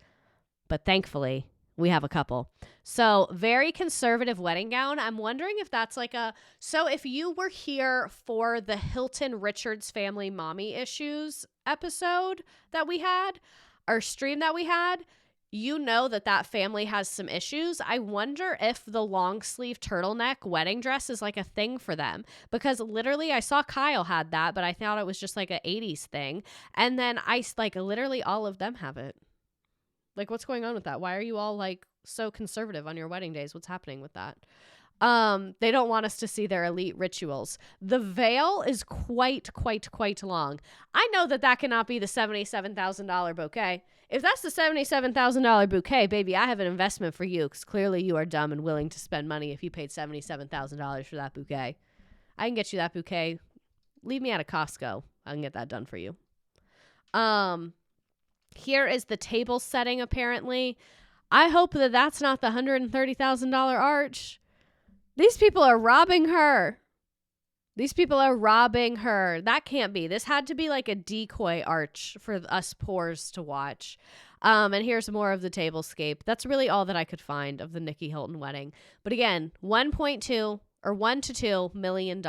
But thankfully, we have a couple. So very conservative wedding gown. I'm wondering if that's like so if you were here for the Hilton Richards family mommy issues episode that we had, or stream that we had, you know that family has some issues. I wonder if the long sleeve turtleneck wedding dress is like a thing for them, because literally I saw Kyle had that, but I thought it was just like an 80s thing. And then literally all of them have it. Like, what's going on with that? Why are you all like so conservative on your wedding days? What's happening with that? They don't want us to see their elite rituals. The veil is quite long. I know that cannot be the $77,000 bouquet. If that's the $77,000 bouquet, baby, I have an investment for you, because clearly you are dumb and willing to spend money if you paid $77,000 for that bouquet. I can get you that bouquet. Leave me out of Costco. I can get that done for you. Here is the table setting, apparently. I hope that that's not the $130,000 arch. These people are robbing her. That can't be. This had to be like a decoy arch for us poors to watch. And here's more of the tablescape. That's really all that I could find of the Nicky Hilton wedding. But again, $1 to $2 million.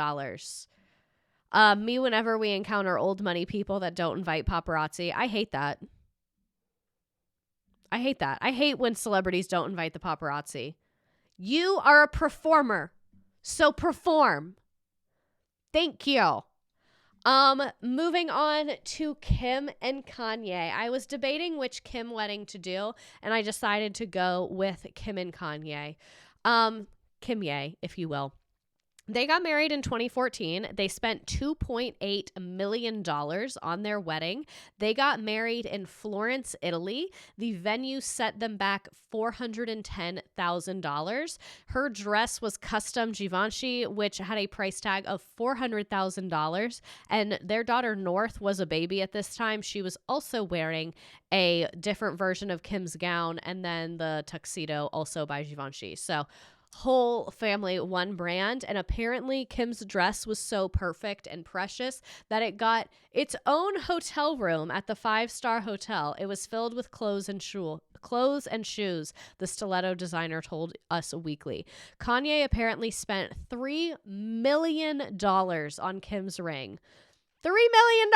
Me, whenever we encounter old money people that don't invite paparazzi, I hate that. I hate when celebrities don't invite the paparazzi. You are a performer, so perform. Thank you. Moving on to Kim and Kanye. I was debating which Kim wedding to do, and I decided to go with Kim and Kanye. Kimye, if you will. They got married in 2014. They spent $2.8 million on their wedding. They got married in Florence, Italy. The venue set them back $410,000. Her dress was custom Givenchy, which had a price tag of $400,000. And their daughter North was a baby at this time. She was also wearing a different version of Kim's gown, and then the tuxedo also by Givenchy. So whole family, one brand. And apparently Kim's dress was so perfect and precious that it got its own hotel room at the 5-star hotel. It was filled with clothes and shoes, the stiletto designer told Us Weekly. Kanye apparently spent $3 million on Kim's ring. $3 million.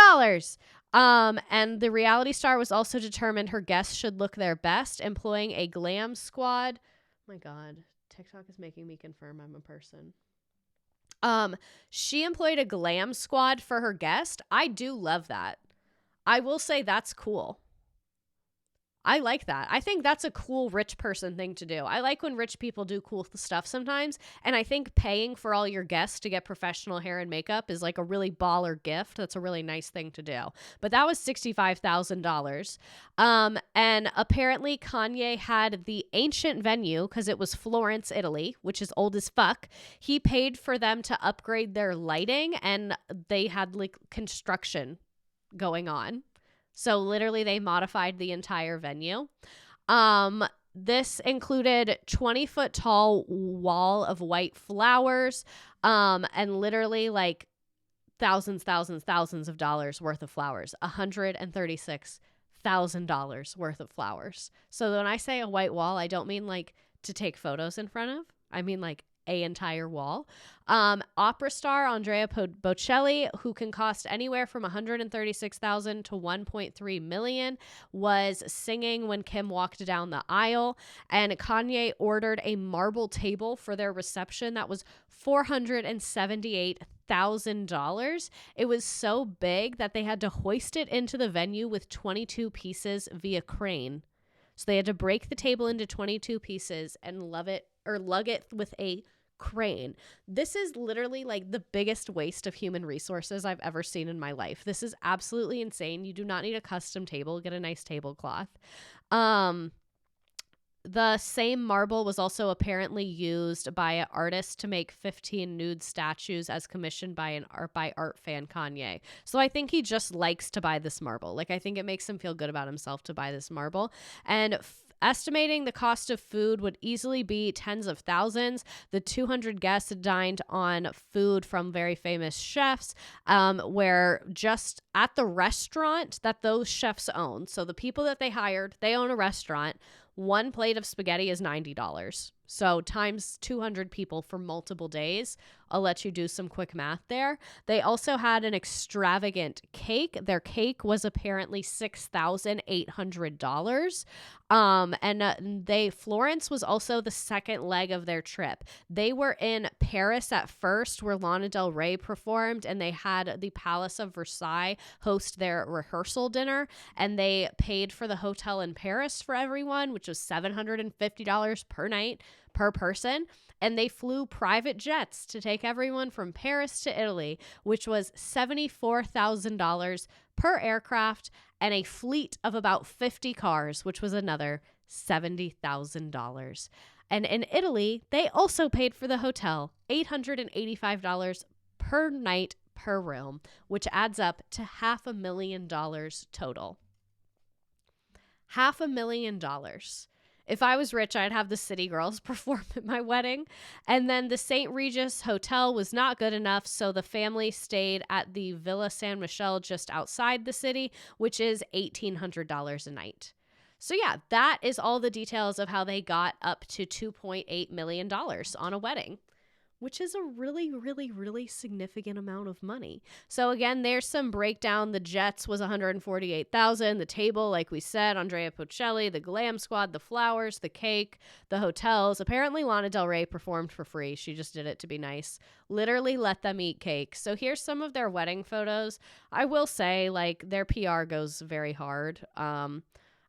And the reality star was also determined her guests should look their best, employing a glam squad. Oh my God. TikTok is making me confirm I'm a person. She employed a glam squad for her guest. I do love that. I will say that's cool. I like that. I think that's a cool rich person thing to do. I like when rich people do cool stuff sometimes. And I think paying for all your guests to get professional hair and makeup is like a really baller gift. That's a really nice thing to do. But that was $65,000. And apparently Kanye had the ancient venue, because it was Florence, Italy, which is old as fuck. He paid for them to upgrade their lighting, and they had like construction going on. So literally they modified the entire venue. This included 20-foot tall wall of white flowers, and literally like thousands of dollars worth of flowers. $136,000 worth of flowers. So when I say a white wall, I don't mean like to take photos in front of. I mean like a entire wall. Opera star Andrea Bocelli, who can cost anywhere from $136,000 to $1.3 million, was singing when Kim walked down the aisle, and Kanye ordered a marble table for their reception that was $478,000. It was so big that they had to hoist it into the venue with 22 pieces via crane. So they had to break the table into 22 pieces and lug it with a crane. This is literally like the biggest waste of human resources I've ever seen in my life. This is absolutely insane. You do not need a custom table. Get a nice tablecloth. The same marble was also apparently used by an artist to make 15 nude statues as commissioned by art fan Kanye. So I think he just likes to buy this marble. Like, I think it makes him feel good about himself to buy this marble. And estimating the cost of food would easily be tens of thousands. The 200 guests dined on food from very famous chefs, where just at the restaurant that those chefs own. So the people that they hired, they own a restaurant. One plate of spaghetti is $90. So times 200 people for multiple days. I'll let you do some quick math there. They also had an extravagant cake. Their cake was apparently $6,800. Florence was also the second leg of their trip. They were in Paris at first, where Lana Del Rey performed, and they had the Palace of Versailles host their rehearsal dinner, and they paid for the hotel in Paris for everyone, which was $750 per night per person. And they flew private jets to take everyone from Paris to Italy, which was $74,000 per aircraft, and a fleet of about 50 cars, which was another $70,000. And in Italy, they also paid for the hotel, $885 per night per room, which adds up to $500,000 total. $500,000. If I was rich, I'd have the City Girls perform at my wedding. And then the St. Regis Hotel was not good enough, so the family stayed at the Villa San Michele just outside the city, which is $1,800 a night. So yeah, that is all the details of how they got up to $2.8 million on a wedding, which is a really, really, really significant amount of money. So again, there's some breakdown. The jets was $148,000. The table, like we said, Andrea Bocelli, the glam squad, the flowers, the cake, the hotels. Apparently Lana Del Rey performed for free. She just did it to be nice. Literally let them eat cake. So here's some of their wedding photos. I will say, like, their PR goes very hard. I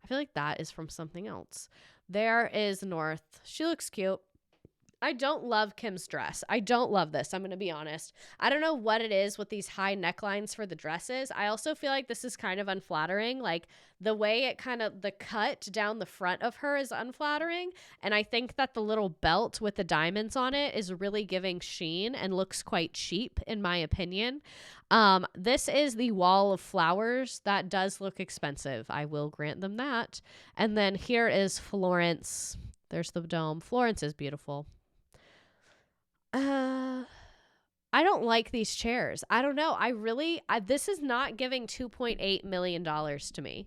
feel like that is from something else. There is North. She looks cute. I don't love Kim's dress. I don't love this. I'm going to be honest. I don't know what it is with these high necklines for the dresses. I also feel like this is kind of unflattering. Like the way it kind of, the cut down the front of her is unflattering. And I think that the little belt with the diamonds on it is really giving sheen and looks quite cheap in my opinion. This is the wall of flowers. That does look expensive. I will grant them that. And then here is Florence. There's the dome. Florence is beautiful. I don't like these chairs. I don't know. This is not giving $2.8 million to me.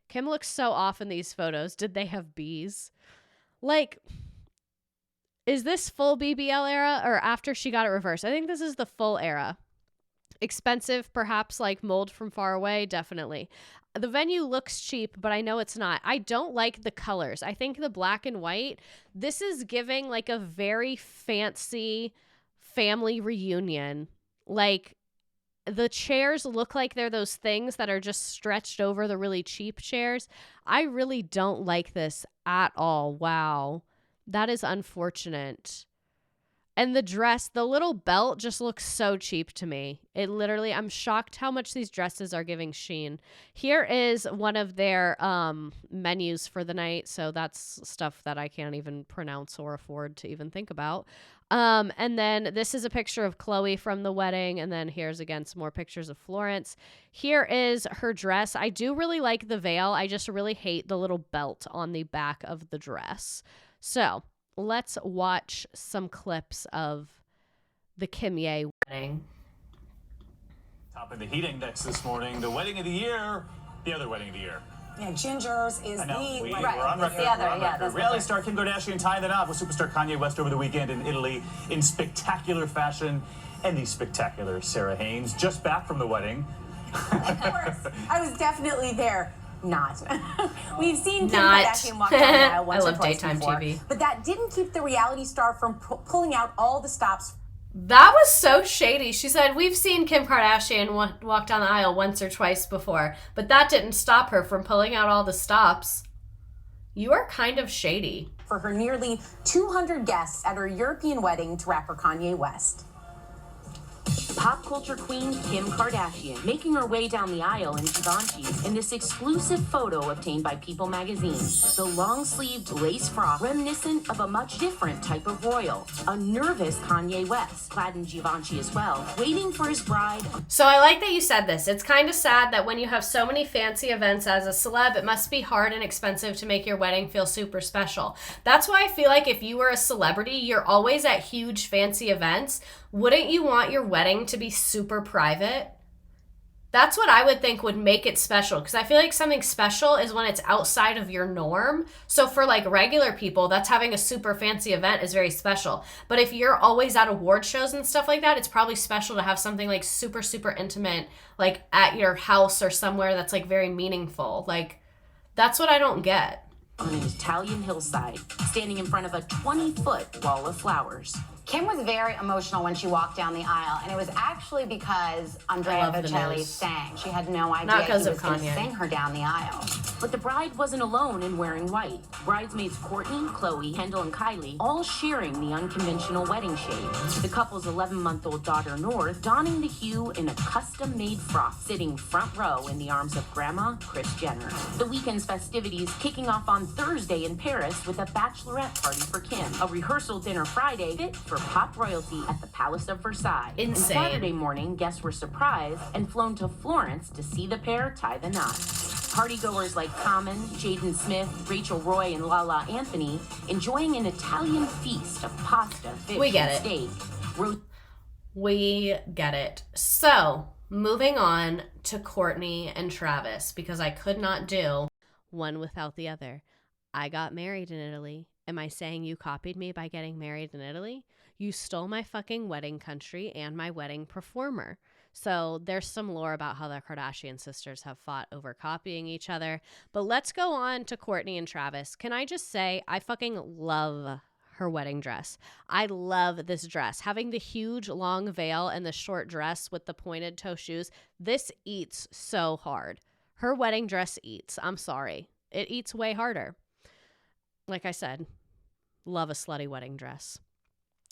Kim looks so off in these photos. Did they have bees? Like, is this full BBL era or after she got it reversed? I think this is the full era. Expensive, perhaps, like mold from far away, definitely. The venue looks cheap, but I know it's not. I don't like the colors. I think the black and white, this is giving like a very fancy family reunion. Like the chairs look like they're those things that are just stretched over the really cheap chairs. I really don't like this at all. Wow. That is unfortunate. And the dress, the little belt just looks so cheap to me. It literally, I'm shocked how much these dresses are giving sheen. Here is one of their menus for the night. So that's stuff that I can't even pronounce or afford to even think about. And then this is a picture of Chloe from the wedding. And then here's again some more pictures of Florence. Here is her dress. I do really like the veil. I just really hate the little belt on the back of the dress. So let's watch some clips of the Kimye wedding. Topping the heat index this morning, the wedding of the year, the other wedding of the year. Yeah, Ginger's is We're on record. The other, That's reality star Kim Kardashian tying the knot with superstar Kanye West over the weekend in Italy in spectacular fashion. And the spectacular Sarah Haynes, just back from the wedding. Of course. I was definitely there. Not. We've seen Kim Kardashian walk down the aisle once or twice before, TV. But that didn't keep the reality star from pulling out all the stops. That was so shady. She said, we've seen Kim Kardashian walk down the aisle once or twice before, but that didn't stop her from pulling out all the stops. You are kind of shady. For her nearly 200 guests at her European wedding to rapper Kanye West. Pop culture queen Kim Kardashian making her way down the aisle in Givenchy's in this exclusive photo obtained by People magazine. The long-sleeved lace frock reminiscent of a much different type of royal. A nervous Kanye West, clad in Givenchy as well, waiting for his bride. So I like that you said this. It's kind of sad that when you have so many fancy events as a celeb, it must be hard and expensive to make your wedding feel super special. That's why I feel like if you were a celebrity, you're always at huge fancy events. Wouldn't you want your wedding to be super private? That's what I would think would make it special, because I feel like something special is when it's outside of your norm. So for like regular people, that's having a super fancy event is very special. But if you're always at award shows and stuff like that, it's probably special to have something like super, super intimate, like at your house or somewhere that's like very meaningful. Like, that's what I don't get. On an Italian hillside, standing in front of a 20-foot wall of flowers. Kim was very emotional when she walked down the aisle, and it was actually because Andrea Bocelli sang. She had no idea he was going to sing her down the aisle. But the bride wasn't alone in wearing white. Bridesmaids Kourtney, Khloe, Kendall, and Kylie all sharing the unconventional wedding shade. The couple's 11-month-old daughter, North, donning the hue in a custom-made frock, sitting front row in the arms of Grandma Kris Jenner. The weekend's festivities kicking off on Thursday in Paris with a bachelorette party for Kim, a rehearsal dinner Friday fit for pop royalty at the Palace of Versailles. Insane. And Saturday morning, guests were surprised and flown to Florence to see the pair tie the knot. Partygoers like Common, Jaden Smith, Rachel Roy, and Lala Anthony enjoying an Italian feast of pasta, fish, and steak. We get it. So, moving on to Kourtney and Travis, because I could not do one without the other. I got married in Italy. Am I saying you copied me by getting married in Italy? You stole my fucking wedding country and my wedding performer. So there's some lore about how the Kardashian sisters have fought over copying each other. But let's go on to Kourtney and Travis. Can I just say, I fucking love her wedding dress. I love this dress. Having the huge long veil and the short dress with the pointed toe shoes, this eats so hard. Her wedding dress eats. I'm sorry. It eats way harder. Like I said, love a slutty wedding dress.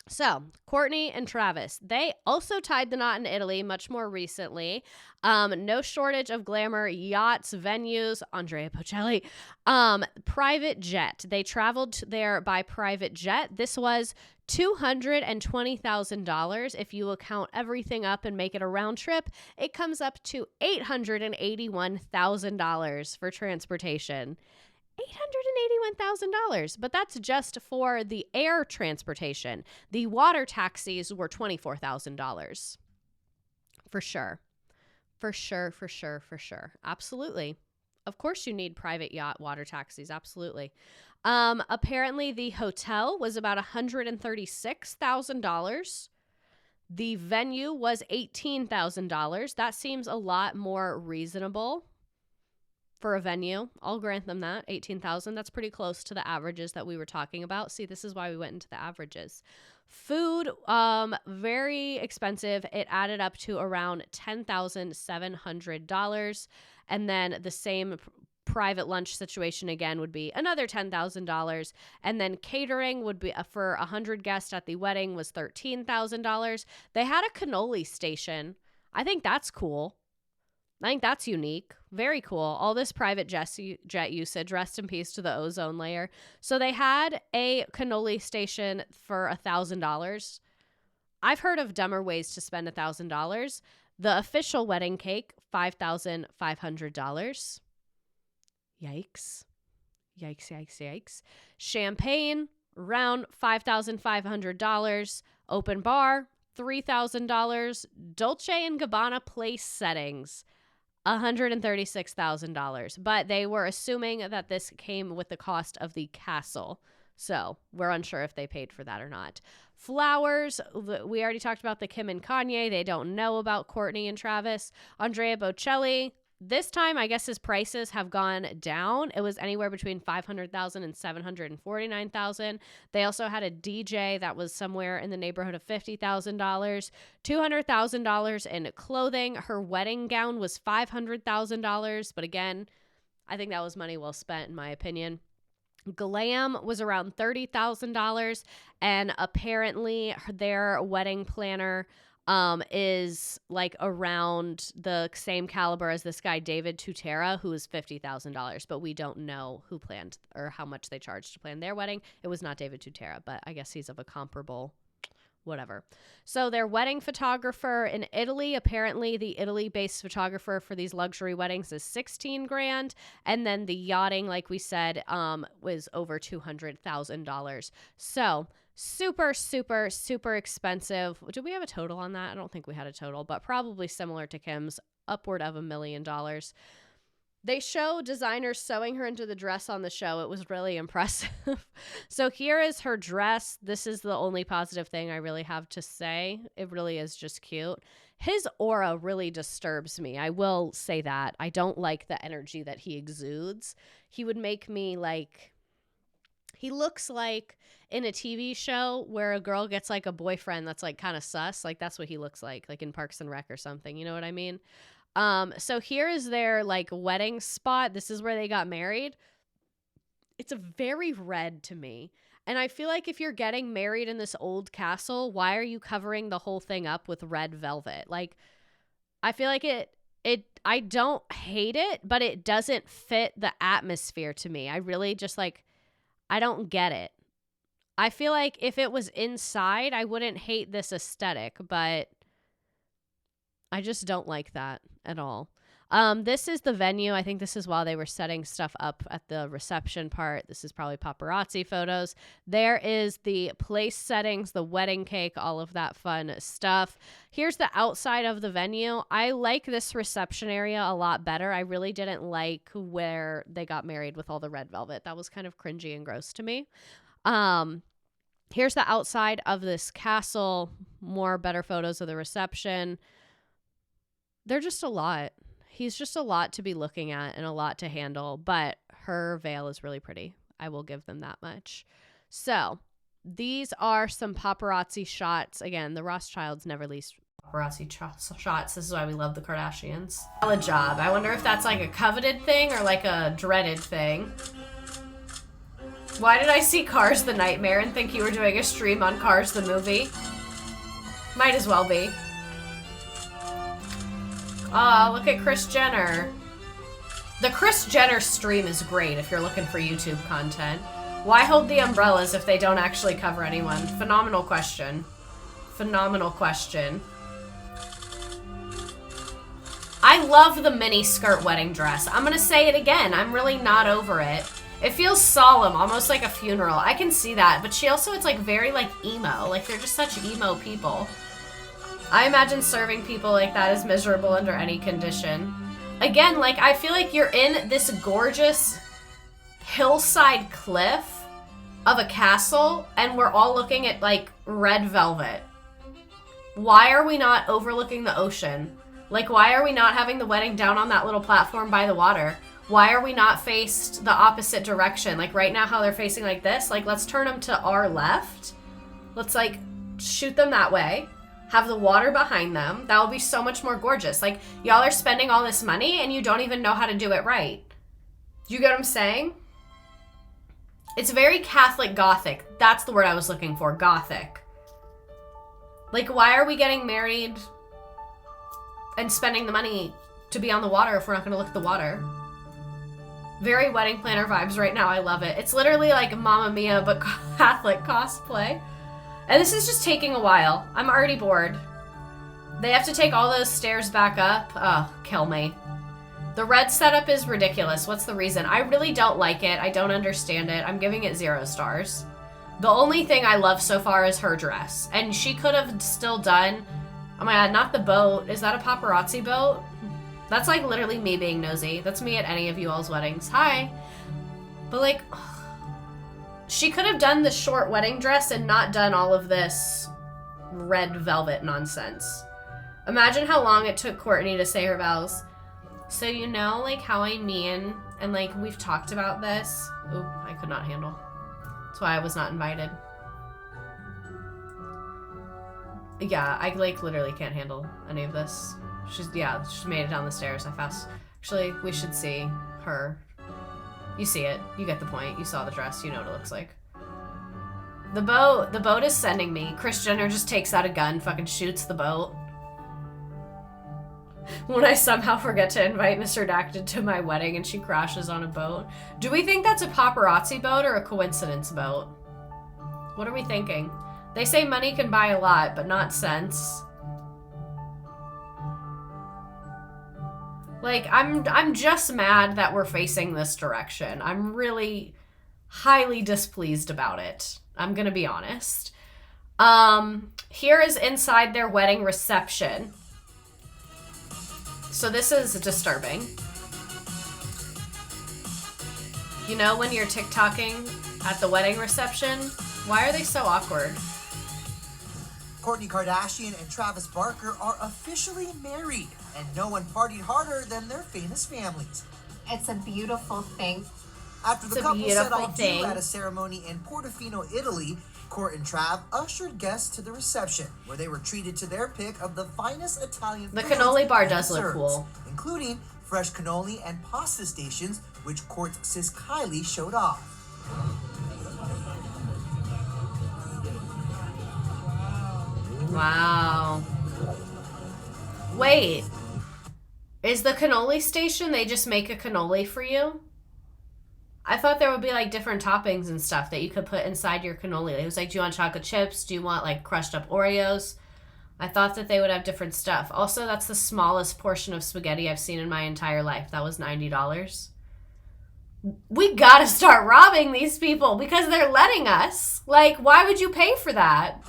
So, Kourtney and Travis, they also tied the knot in Italy much more recently. No shortage of glamour, yachts, venues, Andrea Bocelli, private jet. They traveled there by private jet. This was $220,000. If you account everything up and make it a round trip, it comes up to $881,000 for transportation. $881,000, but that's just for the air transportation. The water taxis were $24,000. For sure. Absolutely. Of course you need private yacht water taxis. Absolutely. Apparently the hotel was about $136,000. The venue was $18,000. That seems a lot more reasonable for a venue. I'll grant them that. $18,000. That's pretty close to the averages that we were talking about. See, this is why we went into the averages. Food, very expensive. It added up to around $10,700. And then the same private lunch situation again would be another $10,000. And then catering would be for 100 guests at the wedding was $13,000. They had a cannoli station. I think that's cool. I think that's unique. Very cool. All this private jet usage. Rest in peace to the ozone layer. So they had a cannoli station for $1,000. I've heard of dumber ways to spend $1,000. The official wedding cake, $5,500. Yikes. Champagne, around $5,500. Open bar, $3,000. Dolce & Gabbana place settings, $136,000, but they were assuming that this came with the cost of the castle. So we're unsure if they paid for that or not. Flowers, we already talked about the Kim and Kanye. They don't know about Kourtney and Travis. Andrea Bocelli, this time I guess his prices have gone down. It was anywhere between $500,000 and $749,000. They also had a DJ that was somewhere in the neighborhood of $50,000. $200,000 in clothing. Her wedding gown was $500,000. But again, I think that was money well spent in my opinion. Glam was around $30,000. And apparently their wedding planner is like around the same caliber as this guy, David Tutera, who is $50,000, but we don't know who planned or how much they charged to plan their wedding. It was not David Tutera, but I guess he's of a comparable whatever. So their wedding photographer in Italy, apparently the Italy-based photographer for these luxury weddings is $16,000. And then the yachting, like we said, was over $200,000. So Super, super, super expensive. Did we have a total on that? I don't think we had a total, but probably similar to Kim's, upward of $1 million. They show designers sewing her into the dress on the show. It was really impressive. So here is her dress. This is the only positive thing I really have to say. It really is just cute. His aura really disturbs me. I will say that. I don't like the energy that he exudes. He would make me like... He looks like in a TV show where a girl gets like a boyfriend that's like kind of sus. Like that's what he looks like in Parks and Rec or something. You know what I mean? So here is their like wedding spot. This is where they got married. It's a very red to me. And I feel like if you're getting married in this old castle, why are you covering the whole thing up with red velvet? Like, I feel like I don't hate it, but it doesn't fit the atmosphere to me. I really just like, I don't get it. I feel like if it was inside, I wouldn't hate this aesthetic, but I just don't like that at all. This is the venue. I think this is while they were setting stuff up at the reception part. This is probably paparazzi photos. There is the place settings, the wedding cake, all of that fun stuff. Here's the outside of the venue. I like this reception area a lot better. I really didn't like where they got married with all the red velvet. That was kind of cringy and gross to me. Here's the outside of this castle. More better photos of the reception. They're just a lot. He's just a lot to be looking at and a lot to handle, but her veil is really pretty. I will give them that much. So these are some paparazzi shots. Again, the Rothschilds never least paparazzi shots. This is why we love the Kardashians. Solid job. I wonder if that's like a coveted thing or like a dreaded thing. Why did I see Cars the Nightmare and think you were doing a stream on Cars the movie? Might as well be. Oh, look at Kris Jenner. The Kris Jenner stream is great if you're looking for YouTube content. Why hold the umbrellas if they don't actually cover anyone? Phenomenal question. Phenomenal question. I love the mini skirt wedding dress. I'm gonna say it again. I'm really not over it. It feels solemn, almost like a funeral. I can see that, but she also, it's like very like emo. Like they're just such emo people. I imagine serving people like that is miserable under any condition. Again, like, I feel like you're in this gorgeous hillside cliff of a castle, and we're all looking at, like, red velvet. Why are we not overlooking the ocean? Like, why are we not having the wedding down on that little platform by the water? Why are we not faced the opposite direction? Like, right now how they're facing like this, like, let's turn them to our left. Let's, like, shoot them that way. Have the water behind them. That will be so much more gorgeous. Like, y'all are spending all this money and you don't even know how to do it right. Do you get what I'm saying? It's very Catholic Gothic. That's the word I was looking for. Gothic. Like, why are we getting married and spending the money to be on the water if we're not going to look at the water? Very wedding planner vibes right now. I love it. It's literally like Mamma Mia, but Catholic cosplay. And this is just taking a while. I'm already bored. They have to take all those stairs back up. Oh, kill me. The red setup is ridiculous. What's the reason? I really don't like it. I don't understand it. I'm giving it 0 stars. The only thing I love so far is her dress. And she could have still done... Oh my god, not the boat. Is that a paparazzi boat? That's like literally me being nosy. That's me at any of you all's weddings. Hi. But like... She could have done the short wedding dress and not done all of this red velvet nonsense. Imagine how long it took Kourtney to say her vows. So you know, like, how I mean, and like, we've talked about this. Oop, I could not handle. That's why I was not invited. Yeah, I like literally can't handle any of this. She made it down the stairs. Actually, we should see her. You see it. You get the point. You saw the dress. You know what it looks like. The boat is sending me. Kris Jenner just takes out a gun, fucking shoots the boat. When I somehow forget to invite Mr. Redacted to my wedding and she crashes on a boat. Do we think that's a paparazzi boat or a coincidence boat? What are we thinking? They say money can buy a lot, but not sense. Like, I'm just mad that we're facing this direction. I'm really highly displeased about it. I'm going to be honest. Here is inside their wedding reception. So this is disturbing. You know when you're TikToking at the wedding reception? Why are they so awkward? Kourtney Kardashian and Travis Barker are officially married, and no one partied harder than their famous families. It's a beautiful thing. After the couple said I do at a ceremony in Portofino, Italy, Kourt and Trav ushered guests to the reception, where they were treated to their pick of the finest Italian The foods cannoli bar and does look desserts, cool. including fresh cannoli and pasta stations, which Kourt's sis Kylie showed off. Wow. Wait. Is the cannoli station, they just make a cannoli for you? I thought there would be like different toppings and stuff that you could put inside your cannoli. It was like, do you want chocolate chips? Do you want like crushed up Oreos? I thought that they would have different stuff. Also, that's the smallest portion of spaghetti I've seen in my entire life. That was $90. We gotta start robbing these people because they're letting us. Like, why would you pay for that?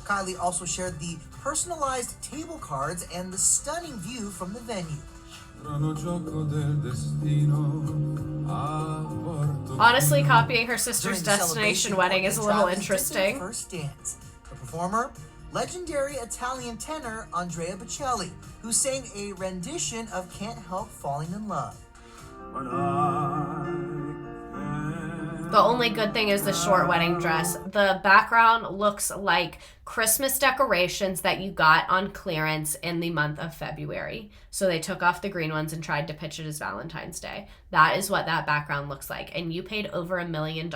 Kylie also shared the personalized table cards and the stunning view from the venue. Honestly, copying her sister's During the destination celebration, wedding Kourtney is a and little Travis did their interesting. First dance. The performer, legendary Italian tenor Andrea Bocelli, who sang a rendition of Can't Help Falling in Love. The only good thing is the short wedding dress. The background looks like Christmas decorations that you got on clearance in the month of February. So they took off the green ones and tried to pitch it as Valentine's Day. That is what that background looks like. And you paid over $1 million,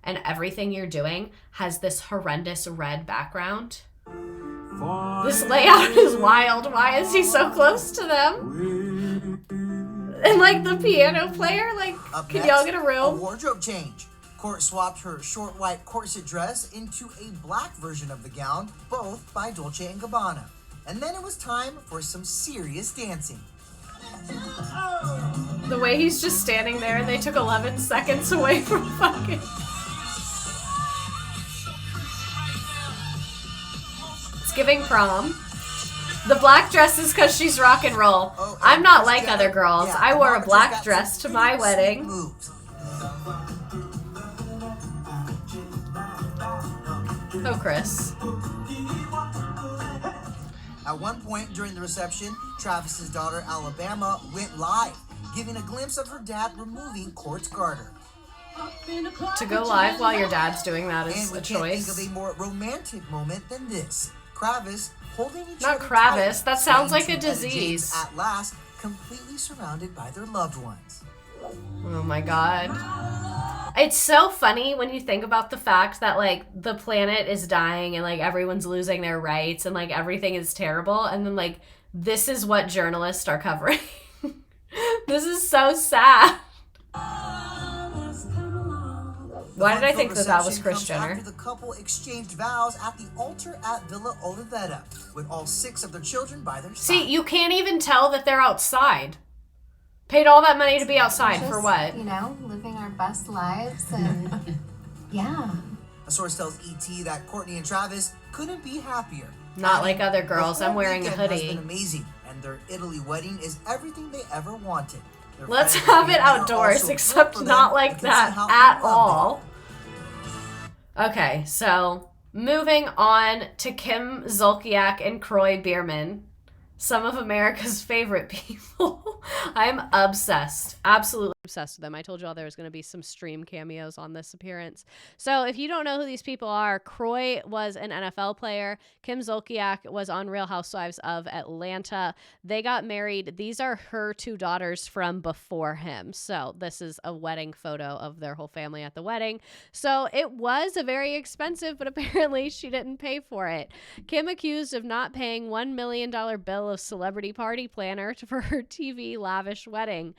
and everything you're doing has this horrendous red background. This layout is wild. Why is he so close to them? And like the piano player, like, Up can next, y'all get a a room? wardrobe change. Kourt swapped her short white corset dress into a black version of the gown, both by Dolce & Gabbana. And then it was time for some serious dancing. The way he's just standing there and they took 11 seconds away from fucking... It's giving prom. The black dress is because she's rock and roll. Oh, I'm and not Kris like Jenner, other girls. yeah, I wore a Mark black just got dress some to my pretty wedding. sweet moves. Oh, Chris. At one point during the reception, Travis's daughter Alabama went live, giving a glimpse of her dad removing Kourt's garter. To go live while your dad's doing that And is we a can't think choice. of a more romantic moment than this. Kravis holding each Not other Kravis, tight, that sounds swaying like a to Etta disease. James at last, completely surrounded by their loved ones. Oh my god. It's so funny when you think about the fact that, like, the planet is dying and, like, everyone's losing their rights and, like, everything is terrible. And then, like, this is what journalists are covering. This is so sad. Why did I think that that was Kris Jenner? After the couple exchanged vows at the altar at Villa Olivetta, with all 6 of their children by their side. See, you can't even tell that they're outside. Paid all that money to be outside for what? You know, living our best lives and yeah. A source tells ET that Kourtney and Travis couldn't be happier. Not like other girls. The whole I'm wearing a weekend has hoodie. been amazing, and their Italy wedding is everything they ever wanted. Their Let's friends have and it family are outdoors, also except thrilled for not them like and can that see how at in love all. Okay, so moving on to Kim Zolciak and Kroy Bierman, some of America's favorite people. I'm obsessed. Absolutely obsessed with them. I told you all there was going to be some stream cameos on this appearance. So if you don't know who these people are, Kroy was an NFL player. Kim Zolciak was on Real Housewives of Atlanta. They got married. These are her 2 daughters from before him. So this is a wedding photo of their whole family at the wedding. So it was a very expensive, but apparently she didn't pay for it. Kim accused of not paying $1 million bill of celebrity party planner for her TV lavish wedding.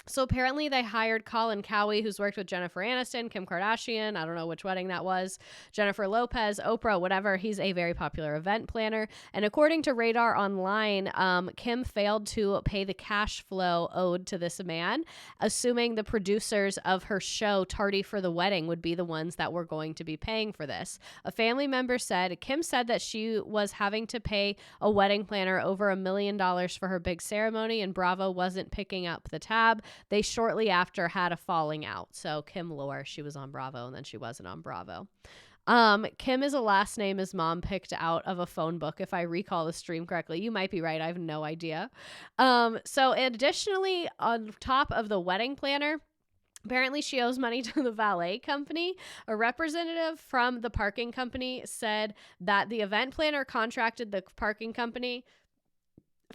So apparently they hired Colin Cowie, who's worked with Jennifer Aniston, Kim Kardashian, I don't know which wedding that was, Jennifer Lopez, Oprah, whatever. He's a very popular event planner. And according to Radar Online, Kim failed to pay the cash flow owed to this man, assuming the producers of her show, Tardy for the Wedding, would be the ones that were going to be paying for this. A family member said, Kim said that she was having to pay a wedding planner over $1 million for her big ceremony, and Bravo wasn't picking up the tab. They shortly after had a falling out. So Kim Lore, she was on Bravo and then she wasn't on Bravo. Kim is a last name his mom picked out of a phone book, if I recall the stream correctly. You might be right. I have no idea. So additionally, on top of the wedding planner, apparently she owes money to the valet company. A representative from the parking company said that the event planner contracted the parking company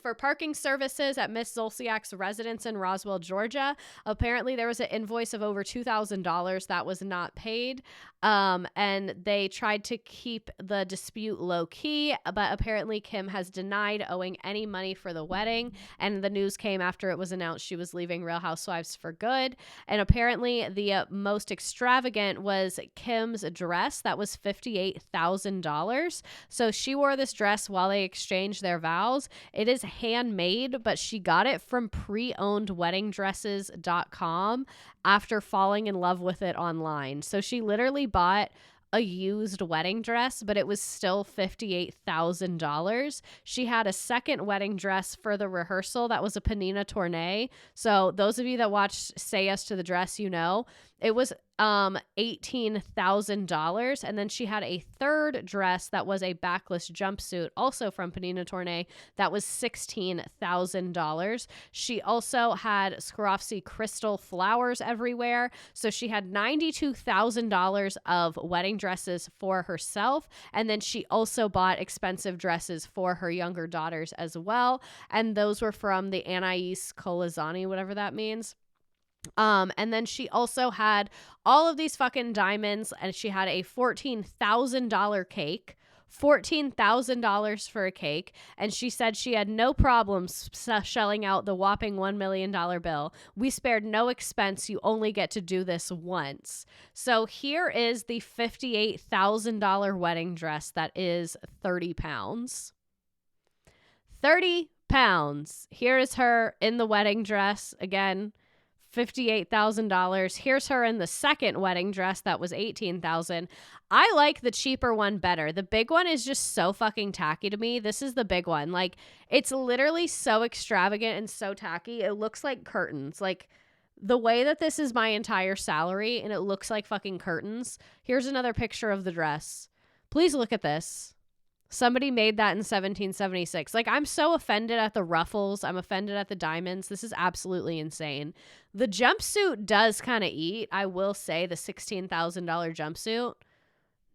for parking services at Miss Zolciak's residence in Roswell, Georgia. Apparently there was an invoice of over $2,000 that was not paid. And they tried to keep the dispute low key, but apparently Kim has denied owing any money for the wedding. And the news came after it was announced she was leaving Real Housewives for good. And apparently the most extravagant was Kim's dress. That was $58,000. So she wore this dress while they exchanged their vows. It is handmade, but she got it from preownedweddingdresses.com after falling in love with it online. So she literally bought a used wedding dress, but it was still $58,000. She had a second wedding dress for the rehearsal that was a Panina Tournée. So those of you that watched Say Yes to the Dress, you know, it was $18,000. And then she had a third dress that was a backless jumpsuit, also from Panina Tournée, that was $16,000. She also had Swarovski crystal flowers everywhere. So she had $92,000 of wedding dresses for herself. And then she also bought expensive dresses for her younger daughters as well. And those were from the Anais Colazzani, whatever that means. And then she also had all of these fucking diamonds, and she had a $14,000 cake, $14,000 for a cake. And she said she had no problems shelling out the whopping $1 million bill. We spared no expense. You only get to do this once. So here is the $58,000 wedding dress that is 30 pounds. 30 pounds. Here is her in the wedding dress. Again, $58,000. Here's her in the second wedding dress that was $18,000. I like the cheaper one better. The big one is just so fucking tacky to me. This is the big one. Like, it's literally so extravagant and so tacky. It looks like curtains. Like, the way that this is my entire salary and it looks like fucking curtains. Here's another picture of the dress. Please look at this. Somebody made that in 1776. Like, I'm so offended at the ruffles. I'm offended at the diamonds. This is absolutely insane. The jumpsuit does kind of eat. I will say the $16,000 jumpsuit,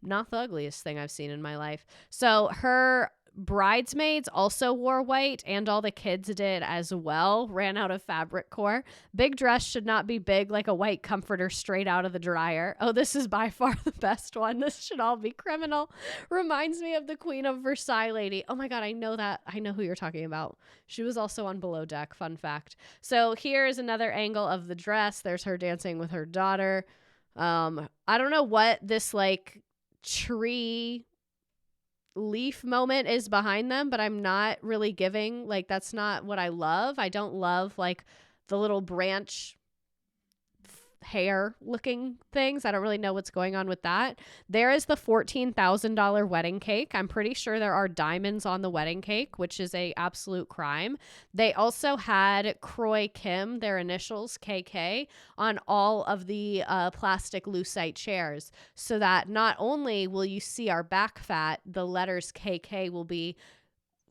not the ugliest thing I've seen in my life. So her bridesmaids also wore white, and all the kids did as well. Ran out of fabric core. Big dress should not be big like a white comforter straight out of the dryer. Oh, this is by far the best one. This should all be criminal. Reminds me of the Queen of Versailles lady. Oh my God, I know that. I know who you're talking about. She was also on Below Deck. Fun fact. So here's another angle of the dress. There's her dancing with her daughter. I don't know what this like tree leaf moment is behind them, but I'm not really giving, like, that's not what I love. I don't love like the little branch hair looking things. I don't really know what's going on with that. There is the $14,000 wedding cake. I'm pretty sure there are diamonds on the wedding cake, which is a absolute crime. They also had Kroy Kim, their initials KK, on all of the plastic lucite chairs, so that not only will you see our back fat, the letters KK will be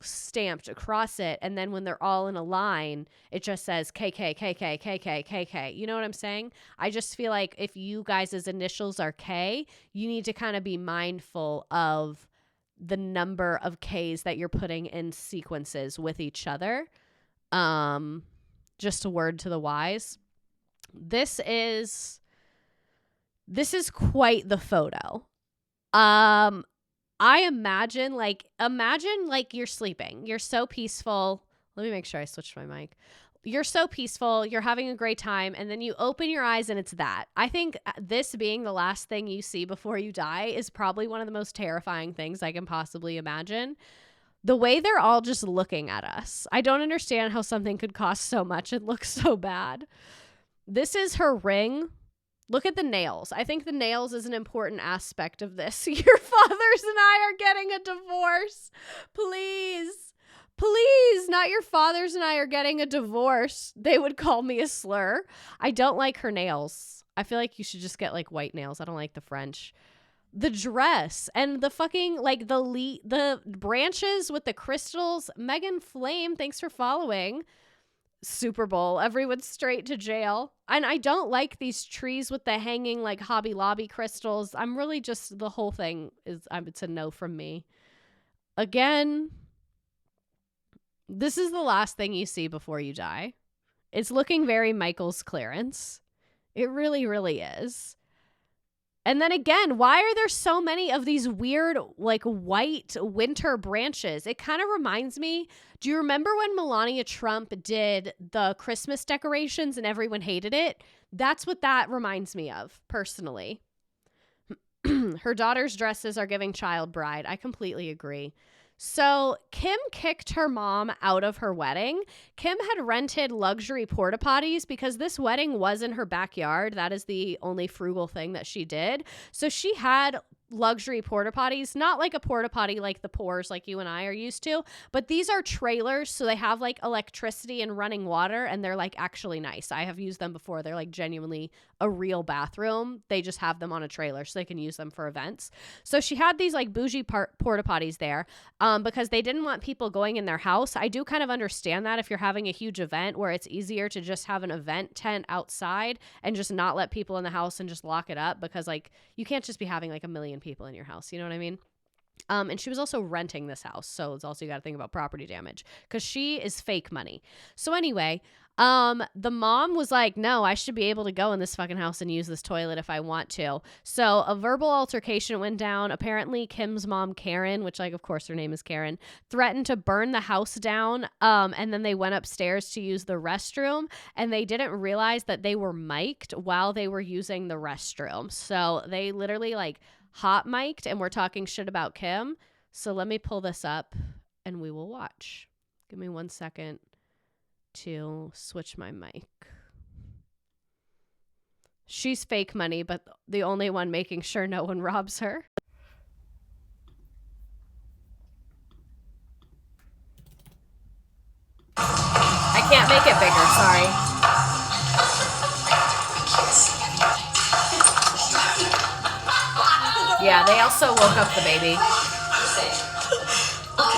stamped across it, and then when they're all in a line, it just says KK, KK, KK, KK. You know what I'm saying? I just feel like if you guys' initials are K, you need to kind of be mindful of the number of Ks that you're putting in sequences with each other. Just a word to the wise. This is quite the photo. I imagine like you're sleeping. You're so peaceful. Let me make sure I switched my mic. you're so peaceful, you're having a great time, and then you open your eyes and it's that. I think this being the last thing you see before you die is probably one of the most terrifying things I can possibly imagine. The way they're all just looking at us. I don't understand how something could cost so much and look so bad. This is her ring. Look at the nails. I think the nails is an important aspect of this. Your fathers and I are getting a divorce. Please. Please, not your fathers and I are getting a divorce. They would call me a slur. I don't like her nails. I feel like you should just get like white nails. I don't like the French. The dress and the fucking like the branches with the crystals. Megan Flame, thanks for following. Super Bowl. Everyone's straight to jail. And I don't like these trees with the hanging like Hobby Lobby crystals. I'm really just, the whole thing is, it's a no from me. Again, this is the last thing you see before you die. It's looking very Michael's clearance. It really, really is. And then again, why are there so many of these weird, like, white winter branches? It kind of reminds me, do you remember when Melania Trump did the Christmas decorations and everyone hated it? That's what that reminds me of, personally. Her daughter's dresses are giving child bride. I completely agree. So Kim kicked her mom out of her wedding. Kim had rented luxury porta potties because this wedding was in her backyard. That is the only frugal thing that she did. So she had luxury porta potties, not like a porta potty like the poors like you and I are used to, but these are trailers, so they have like electricity and running water, and they're like actually nice. I have used them before. They're like genuinely a real bathroom. They just have them on a trailer so they can use them for events. So she had these like bougie porta potties there because they didn't want people going in their house. I do kind of understand that if you're having a huge event where it's easier to just have an event tent outside and just not let people in the house and just lock it up, because like you can't just be having like a million people in your house, you know what I mean? And she was also renting this house, so it's also, you got to think about property damage because she is fake money. So anyway, the mom was like, no, I should be able to go in this fucking house and use this toilet if I want to. So a verbal altercation went down. Apparently Kim's mom, Karen, which like of course her name is Karen, threatened to burn the house down. And then they went upstairs to use the restroom, and they didn't realize that they were mic'd while they were using the restroom. So they literally like hot mic'd and we're talking shit about Kim. So let me pull this up and we will watch. Give me 1 second to switch my mic. She's fake money, but the only one making sure no one robs her. I can't make it bigger, sorry. Yeah, they also woke up the baby.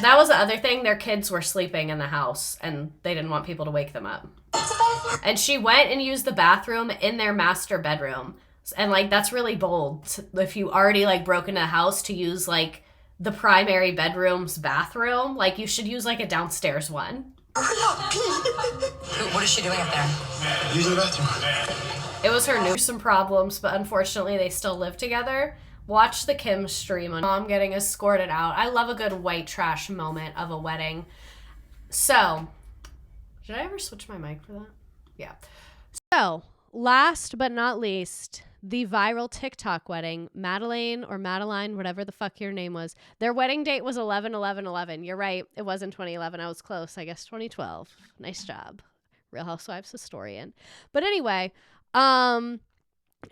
That was the other thing. Their kids were sleeping in the house, and they didn't want people to wake them up. And she went and used the bathroom in their master bedroom. And, like, that's really bold. If you already, like, broke into a house to use, like, the primary bedroom's bathroom, like, you should use, like, a downstairs one. What is she doing up there? Using the bathroom. It was her new some problems, but unfortunately they still live together. Watch the Kim stream on mom getting escorted out. I love a good white trash moment of a wedding. So, did I ever switch my mic for that? Yeah. So, last but not least, the viral TikTok wedding. Madeline, whatever the fuck your name was. Their wedding date was 11/11/11. You're right. It wasn't 2011. I was close. I guess 2012. Nice job. Real Housewives historian. But anyway,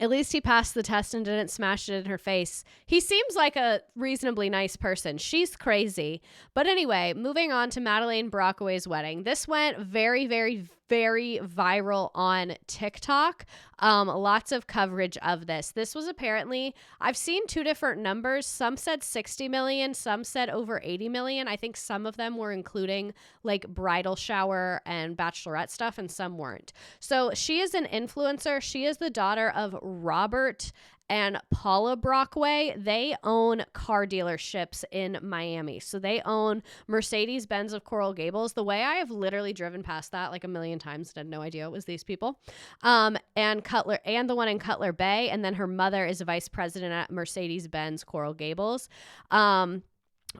at least he passed the test and didn't smash it in her face. He seems like a reasonably nice person. She's crazy. But anyway, moving on to Madeleine Brockaway's wedding. This went very, very, very viral on TikTok. Lots of coverage of this. This was apparently, I've seen two different numbers. Some said 60 million, some said over 80 million. I think some of them were including like bridal shower and bachelorette stuff, and some weren't. So she is an influencer. She is the daughter of Robert and Paula Brockway. They own car dealerships in Miami. So they own Mercedes-Benz of Coral Gables. The way I have literally driven past that like a million times and had no idea it was these people. And Cutler, and the one in Cutler Bay. And then her mother is a vice president at Mercedes-Benz Coral Gables.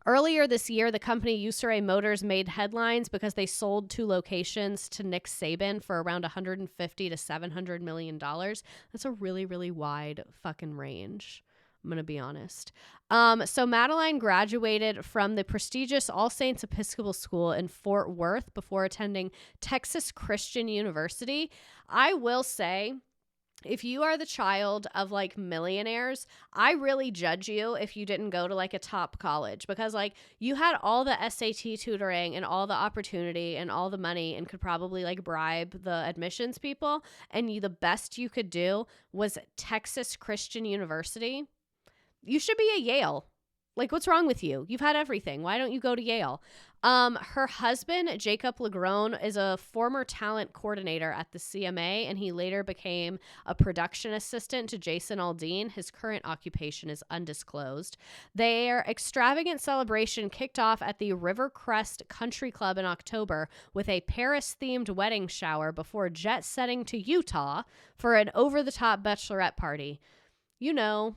Earlier this year, the company USARA Motors made headlines because they sold 2 locations to Nick Saban for around $150 to $700 million. That's a really, really wide fucking range. I'm going to be honest. So Madeline graduated from the prestigious All Saints Episcopal School in Fort Worth before attending Texas Christian University. I will say, if you are the child of like millionaires, I really judge you if you didn't go to like a top college, because like you had all the SAT tutoring and all the opportunity and all the money and could probably like bribe the admissions people, and the best you could do was Texas Christian University. You should be at Yale. Like, what's wrong with you? You've had everything. Why don't you go to Yale? Her husband, Jacob Legrone, is a former talent coordinator at the CMA, and he later became a production assistant to Jason Aldean. His current occupation is undisclosed. Their extravagant celebration kicked off at the Rivercrest Country Club in October with a Paris-themed wedding shower before jet-setting to Utah for an over-the-top bachelorette party. You know,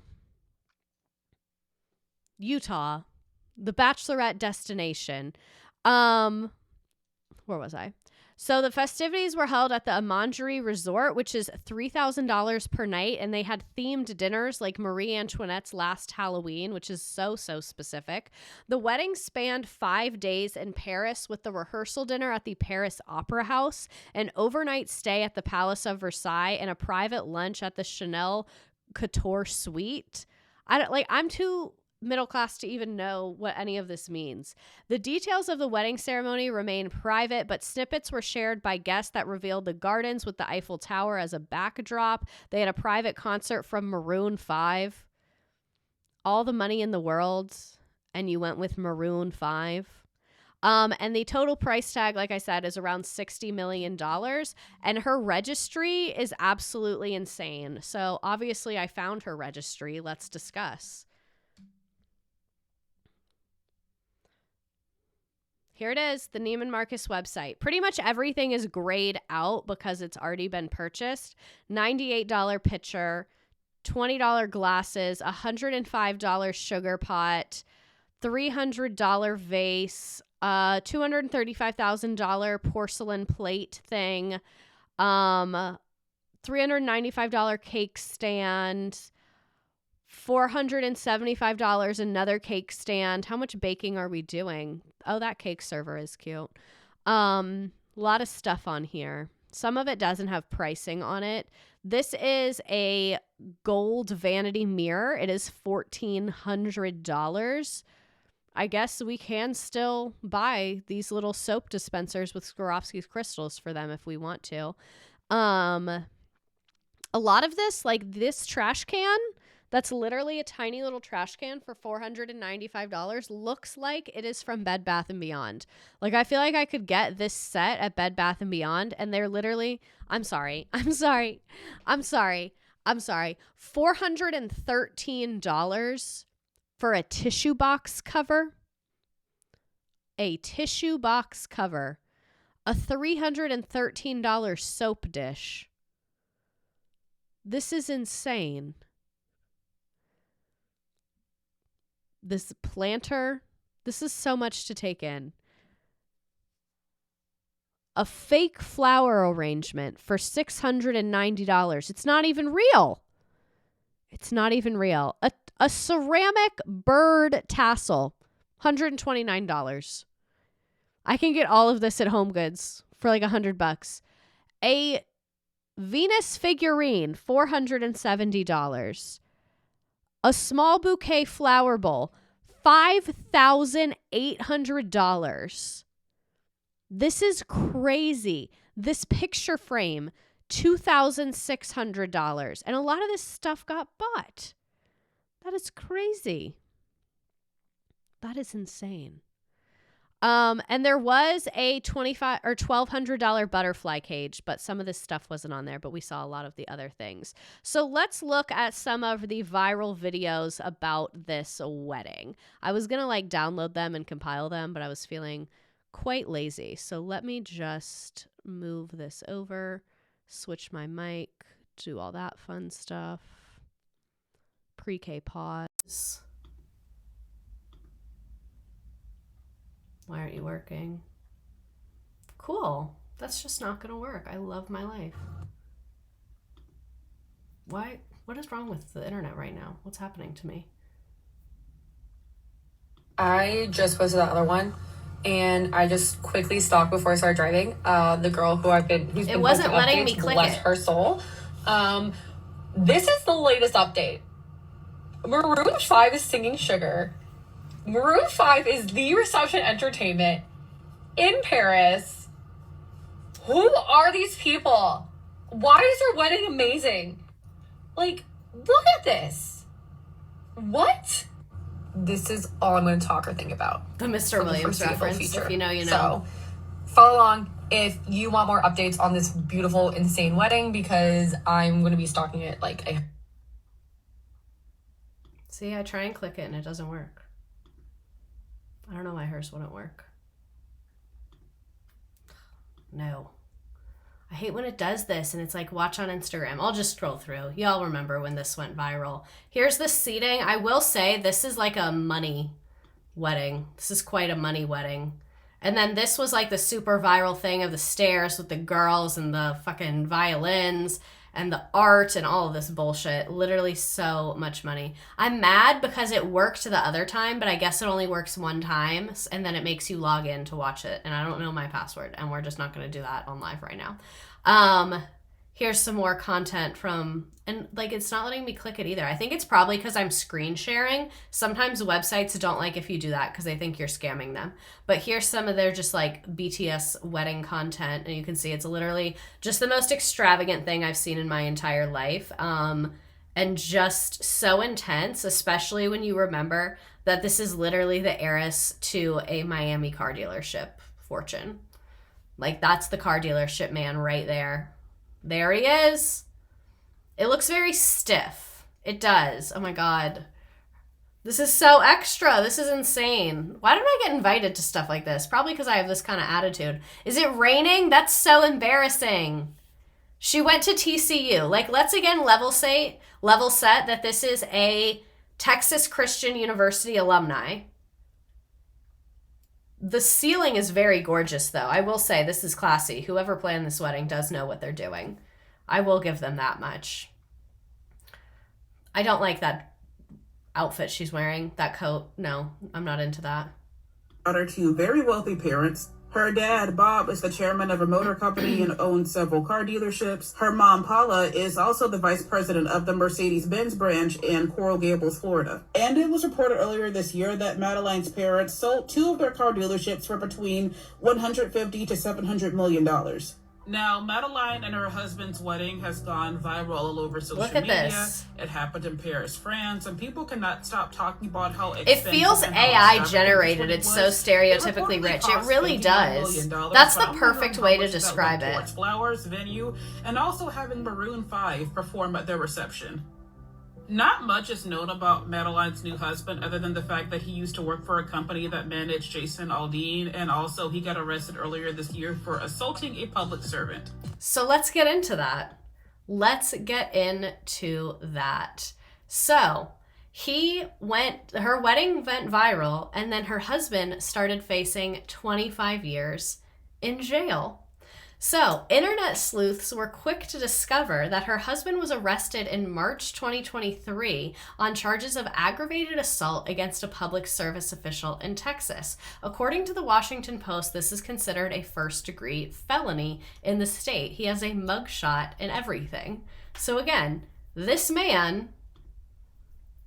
Utah, the bachelorette destination. Where was I? So the festivities were held at the Imagerie Resort, which is $3,000 per night, and they had themed dinners like Marie Antoinette's Last Halloween, which is so specific. The wedding spanned 5 days in Paris, with the rehearsal dinner at the Paris Opera House, an overnight stay at the Palace of Versailles, and a private lunch at the Chanel Couture Suite. I'm too middle class to even know what any of this means. The details of the wedding ceremony remain private, but snippets were shared by guests that revealed the gardens with the Eiffel Tower as a backdrop. They had a private concert from Maroon 5. All the money in the world, and you went with Maroon 5. And the total price tag, like I said, is around $60 million. And her registry is absolutely insane. So obviously I found her registry. Let's discuss. Here it is, the Neiman Marcus website. Pretty much everything is grayed out because it's already been purchased. $98 pitcher, $20 glasses, $105 sugar pot, $300 vase, $235,000 porcelain plate thing, $395 cake stand, $475 another cake stand. How much baking are we doing? Oh, that cake server is cute. A lot of stuff on here. Some of it doesn't have pricing on it. This is a gold vanity mirror. It is $1,400. I guess we can still buy these little soap dispensers with Swarovski's crystals for them if we want to. A lot of this, like this trash can, that's literally a tiny little trash can for $495, looks like it is from Bed Bath & Beyond. Like, I feel like I could get this set at Bed Bath & Beyond, and they're literally, $413 for a tissue box cover. A tissue box cover. A $313 soap dish. This is insane. This planter, this is so much to take in. A fake flower arrangement for $690. It's not even real. It's not even real. A ceramic bird tassel, $129. I can get all of this at Home Goods for like $100. A Venus figurine, $470. A small bouquet flower bowl, $5,800. This is crazy. This picture frame, $2,600. And a lot of this stuff got bought. That is crazy. That is insane. And there was a $1,200 or $1,200 butterfly cage, but some of this stuff wasn't on there, but we saw a lot of the other things. So let's look at some of the viral videos about this wedding. I was going to like download them and compile them, but I was feeling quite lazy. So let me just move this over, switch my mic, do all that fun stuff. Pre-K pause. Why aren't you working? Cool. That's just not going to work. I love my life. Why? What is wrong with the internet right now? What's happening to me? I just posted that other one, and I just quickly stalked before I started driving. The girl who's been it wasn't letting me click bless it. her soul. This is the latest update. Maroon 5 is singing Sugar. Maroon 5 is the reception entertainment in Paris. Who are these people? Why is their wedding amazing? Like, look at this. What? This is all I'm going to talk or think about. The Mr. Williams reference. If you know, you know. So, follow along if you want more updates on this beautiful, insane wedding, because I'm going to be stalking it like a... See, I try and click it and it doesn't work. I don't know why hers wouldn't work. No. I hate when it does this and it's like, watch on Instagram. I'll just scroll through. Y'all remember when this went viral. Here's the seating. I will say this is like a money wedding. This is quite a money wedding. And then this was like the super viral thing of the stairs with the girls and the fucking violins and the art and all of this bullshit. Literally so much money. I'm mad because it worked the other time, but I guess it only works one time, and then it makes you log in to watch it, and I don't know my password, and we're just not going to do that on live right now. Here's some more content from, and like it's not letting me click it either. I think it's probably because I'm screen sharing. Sometimes websites don't like if you do that because they think you're scamming them. But here's some of their just like BTS wedding content, and you can see it's literally just the most extravagant thing I've seen in my entire life. And just so intense, especially when you remember that this is literally the heiress to a Miami car dealership fortune. Like that's the car dealership man right there. There he is. It looks very stiff. It does. Oh my God. This is so extra. This is insane. Why did I get invited to stuff like this? Probably because I have this kind of attitude. Is it raining? That's so embarrassing. She went to TCU. Like, let's again level set that this is a Texas Christian University alumni. The ceiling is very gorgeous, though. I will say this is classy. Whoever planned this wedding does know what they're doing. I will give them that much. I don't like that outfit she's wearing, that coat. No, I'm not into that. Daughter to very wealthy parents. Her dad, Bob, is the chairman of a motor company and owns several car dealerships. Her mom, Paula, is also the vice president of the Mercedes-Benz branch in Coral Gables, Florida. And it was reported earlier this year that Madeline's parents sold 2 of their car dealerships for between $150 to $700 million. Now, Madeline and her husband's wedding has gone viral all over social media. Look at this. It happened in Paris, France, and people cannot stop talking about how it feels AI generated. It's so stereotypically rich. It really does. That's the perfect way to describe it. Flowers, venue, and also having Maroon 5 perform at their reception. Not much is known about Madeline's new husband other than the fact that he used to work for a company that managed Jason Aldean, and also he got arrested earlier this year for assaulting a public servant. So let's get into that. So her wedding went viral, and then her husband started facing 25 years in jail. So, internet sleuths were quick to discover that her husband was arrested in March 2023 on charges of aggravated assault against a public service official in Texas. According to the Washington Post, this is considered a first-degree felony in the state. He has a mugshot and everything. So again, this man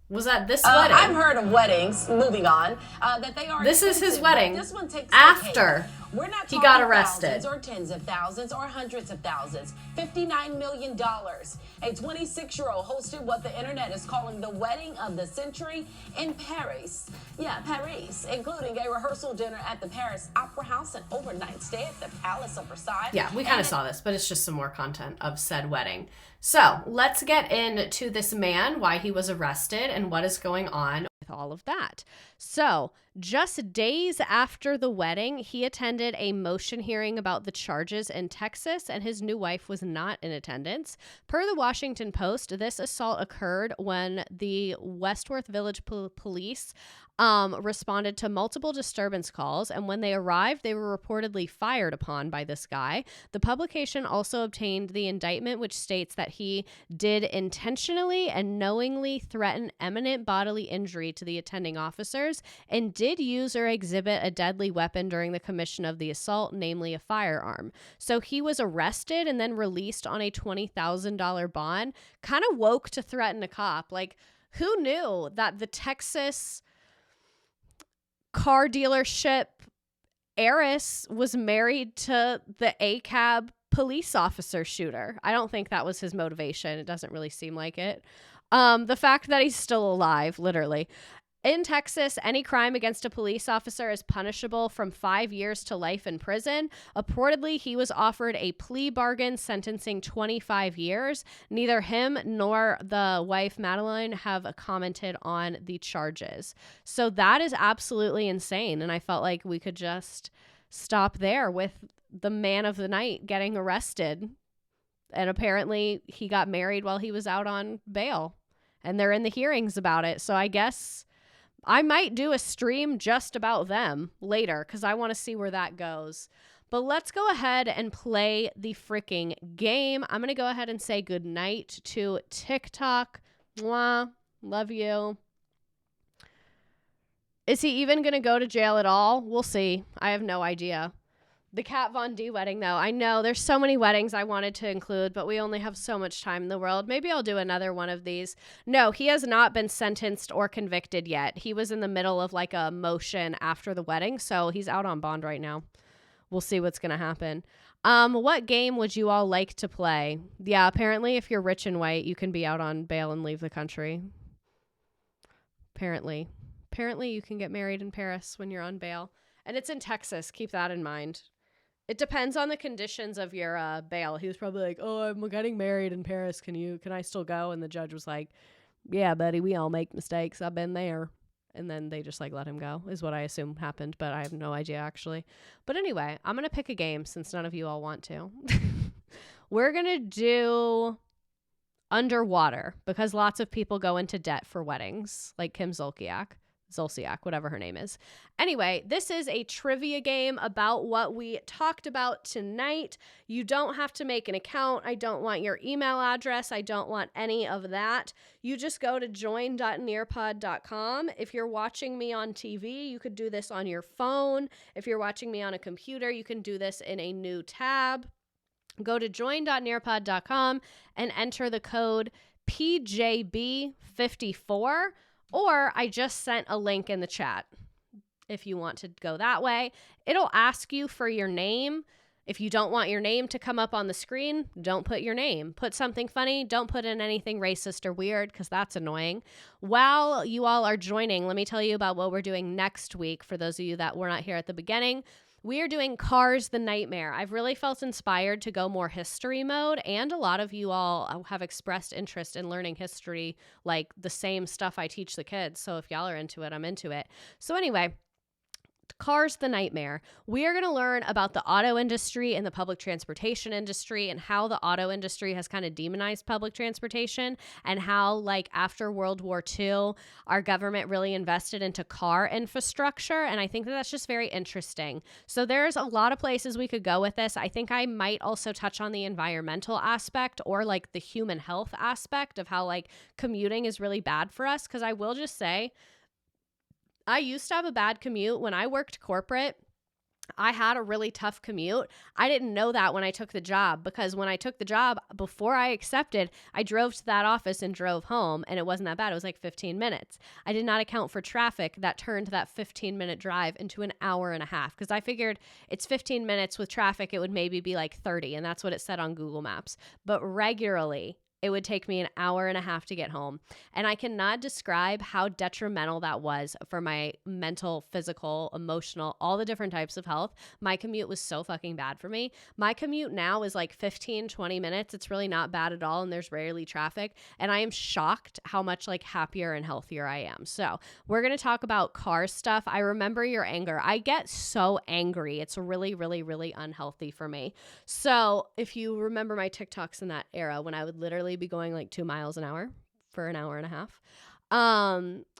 was at this wedding. I've heard of weddings, moving on, that they are This is his wedding this one takes after We're not he got arrested. Thousands or tens of thousands or hundreds of thousands. $59 million. A 26-year-old hosted what the internet is calling the wedding of the century in Paris. Yeah, Paris, including a rehearsal dinner at the Paris Opera House, an overnight stay at the Palace of Versailles. Yeah, we kind of saw this, but it's just some more content of said wedding. So let's get into this man, why he was arrested, and what is going on with all of that. So just days after the wedding, he attended a motion hearing about the charges in Texas, and his new wife was not in attendance. Per the Washington Post, this assault occurred when the Westworth Village police responded to multiple disturbance calls, and when they arrived, they were reportedly fired upon by this guy. The publication also obtained the indictment, which states that he did intentionally and knowingly threaten imminent bodily injury to the attending officers and did use or exhibit a deadly weapon during the commission of the assault, namely a firearm. So he was arrested and then released on a $20,000 bond. Kind of woke to threaten a cop. Like, who knew that the Texas car dealership heiress was married to the ACAB police officer shooter? I don't think that was his motivation. It doesn't really seem like it. The fact that he's still alive, literally. In Texas, any crime against a police officer is punishable from 5 years to life in prison. Reportedly, he was offered a plea bargain sentencing 25 years. Neither him nor the wife, Madeline, have commented on the charges. So that is absolutely insane. And I felt like we could just stop there with the man of the night getting arrested. And apparently he got married while he was out on bail. And they're in the hearings about it. So I guess I might do a stream just about them later because I want to see where that goes. But let's go ahead and play the freaking game. I'm going to go ahead and say goodnight to TikTok. Mwah. Love you. Is he even going to go to jail at all? We'll see. I have no idea. The Kat Von D wedding, though. I know there's so many weddings I wanted to include, but we only have so much time in the world. Maybe I'll do another one of these. No, he has not been sentenced or convicted yet. He was in the middle of like a motion after the wedding, so he's out on bond right now. We'll see what's going to happen. What game would you all like to play? Yeah, apparently if you're rich and white, you can be out on bail and leave the country. Apparently you can get married in Paris when you're on bail. And it's in Texas. Keep that in mind. It depends on the conditions of your bail. He was probably like, oh, I'm getting married in Paris. Can I still go? And the judge was like, yeah, buddy, we all make mistakes. I've been there. And then they just like let him go is what I assume happened. But I have no idea actually. But anyway, I'm going to pick a game since none of you all want to. We're going to do underwater because lots of people go into debt for weddings, like Kim Zolciak, whatever her name is. Anyway, this is a trivia game about what we talked about tonight. You don't have to make an account. I don't want your email address. I don't want any of that. You just go to join.nearpod.com. If you're watching me on TV, you could do this on your phone. If you're watching me on a computer, you can do this in a new tab. Go to join.nearpod.com and enter the code PJB54. Or I just sent a link in the chat if you want to go that way. It'll ask you for your name. If you don't want your name to come up on the screen, don't put your name. Put something funny. Don't put in anything racist or weird because that's annoying. While you all are joining, let me tell you about what we're doing next week for those of you that were not here at the beginning. We are doing Cars the Nightmare. I've really felt inspired to go more history mode, and a lot of you all have expressed interest in learning history, like the same stuff I teach the kids. So if y'all are into it, I'm into it. So anyway, Cars the Nightmare. We are going to learn about the auto industry and the public transportation industry and how the auto industry has kind of demonized public transportation and how, like, after World War II, our government really invested into car infrastructure. And I think that that's just very interesting. So there's a lot of places we could go with this. I think I might also touch on the environmental aspect or like the human health aspect of how like commuting is really bad for us. Because I will just say, I used to have a bad commute. When I worked corporate, I had a really tough commute. I didn't know that when I took the job because when I took the job, before I accepted, I drove to that office and drove home and it wasn't that bad. It was like 15 minutes. I did not account for traffic that turned that 15-minute drive into an hour and a half because I figured it's 15 minutes with traffic. It would maybe be like 30 and that's what it said on Google Maps. But regularly, it would take me an hour and a half to get home. And I cannot describe how detrimental that was for my mental, physical, emotional, all the different types of health. My commute was so fucking bad for me. My commute now is like 15, 20 minutes. It's really not bad at all. And there's rarely traffic. And I am shocked how much like happier and healthier I am. So we're going to talk about car stuff. I remember your anger. I get so angry. It's really, really, really unhealthy for me. So if you remember my TikToks in that era when I would literally be going like 2 miles an hour for an hour and a half.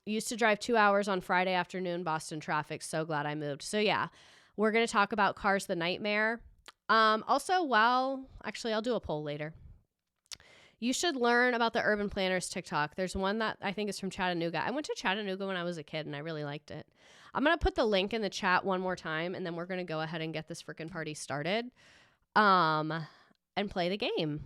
Used to drive 2 hours on Friday afternoon, Boston traffic. So glad I moved. So yeah, we're going to talk about Cars the Nightmare. Also, actually, I'll do a poll later. You should learn about the Urban Planners TikTok. There's one that I think is from Chattanooga. I went to Chattanooga when I was a kid, and I really liked it. I'm going to put the link in the chat one more time, and then we're going to go ahead and get this freaking party started and play the game.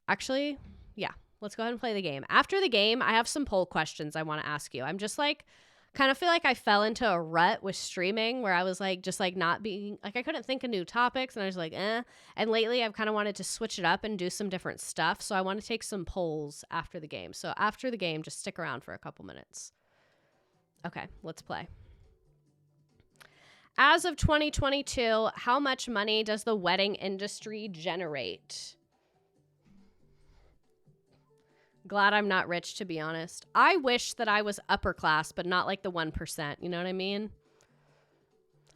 Actually, yeah, let's go ahead and play the game. After the game, I have some poll questions I want to ask you. I'm just like, kind of feel like I fell into a rut with streaming where I was like, just like not being, like I couldn't think of new topics and I was like, eh. And lately I've kind of wanted to switch it up and do some different stuff. So I want to take some polls after the game. So after the game, just stick around for a couple minutes. Okay, let's play. As of 2022, how much money does the wedding industry generate? Glad I'm not rich, to be honest. I wish that I was upper class, but not like the 1%. You know what I mean?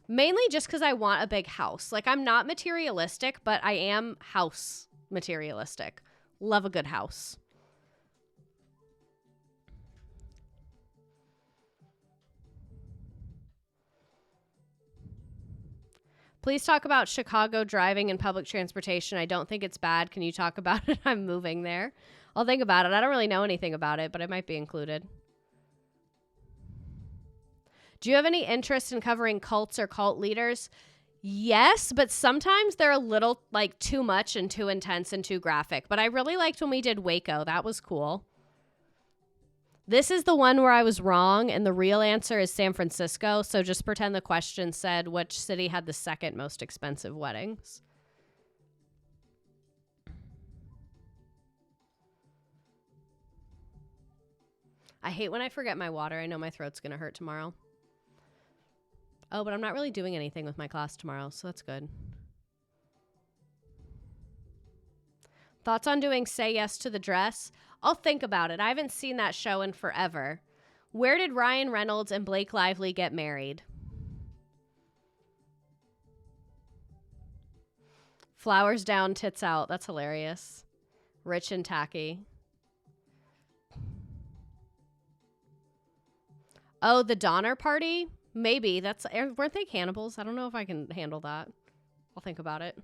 Mainly just because I want a big house. Like, I'm not materialistic, but I am house materialistic. Love a good house. Please talk about Chicago driving and public transportation. I don't think it's bad. Can you talk about it? I'm moving there. I'll think about it. I don't really know anything about it, but it might be included. Do you have any interest in covering cults or cult leaders? Yes, but sometimes they're a little like too much and too intense and too graphic. But I really liked when we did Waco. That was cool. This is the one where I was wrong, and the real answer is San Francisco. So just pretend the question said which city had the second most expensive weddings. I hate when I forget my water. I know my throat's going to hurt tomorrow. Oh, but I'm not really doing anything with my class tomorrow, so that's good. Thoughts on doing Say Yes to the Dress? I'll think about it. I haven't seen that show in forever. Where did Ryan Reynolds and Blake Lively get married? Flowers down, tits out. That's hilarious. Rich and tacky. Oh, the Donner Party? Maybe. Weren't they cannibals? I don't know if I can handle that. I'll think about it.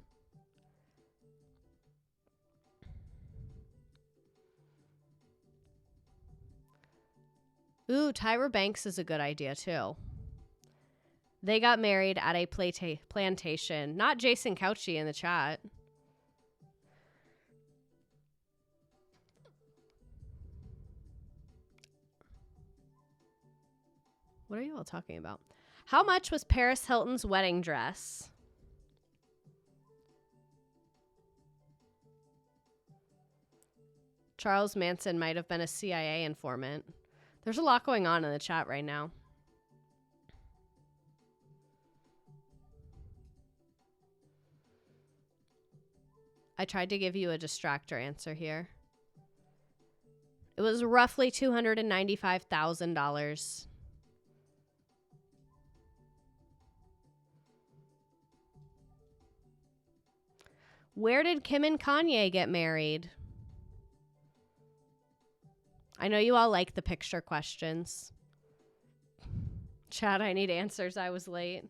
Ooh, Tyra Banks is a good idea, too. They got married at a plantation. Not Jason Couchy in the chat. What are you all talking about? How much was Paris Hilton's wedding dress? Charles Manson might have been a CIA informant. There's a lot going on in the chat right now. I tried to give you a distractor answer here. It was roughly $295,000. Where did Kim and Kanye get married? I know you all like the picture questions. Chat, I need answers. I was late.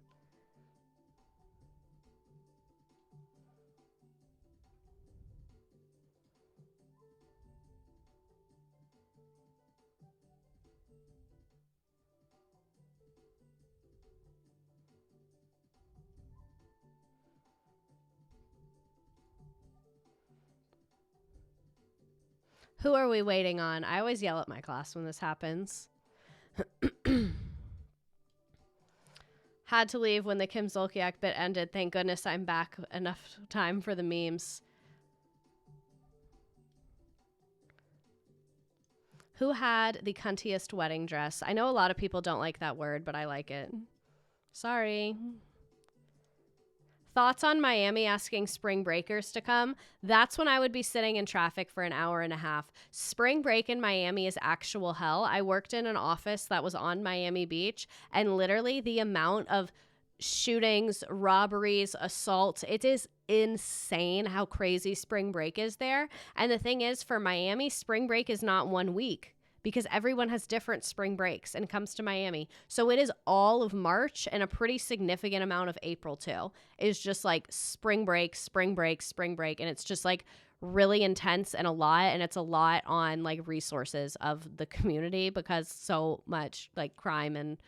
Who are we waiting on? I always yell at my class when this happens. Had to leave when the Kim Zolciak bit ended. Thank goodness I'm back enough time for the memes. Who had the cuntiest wedding dress? I know a lot of people don't like that word, but I like it. Sorry. Thoughts on Miami asking spring breakers to come? That's when I would be sitting in traffic for an hour and a half. Spring break in Miami is actual hell. I worked in an office that was on Miami Beach, and literally the amount of shootings, robberies, assaults. It is insane how crazy spring break is there. And the thing is, for Miami, spring break is not 1 week because everyone has different spring breaks and comes to Miami. So it is all of March and a pretty significant amount of April too. It's just like spring break, spring break, spring break. And it's just like really intense and a lot. And it's a lot on like resources of the community because so much like crime and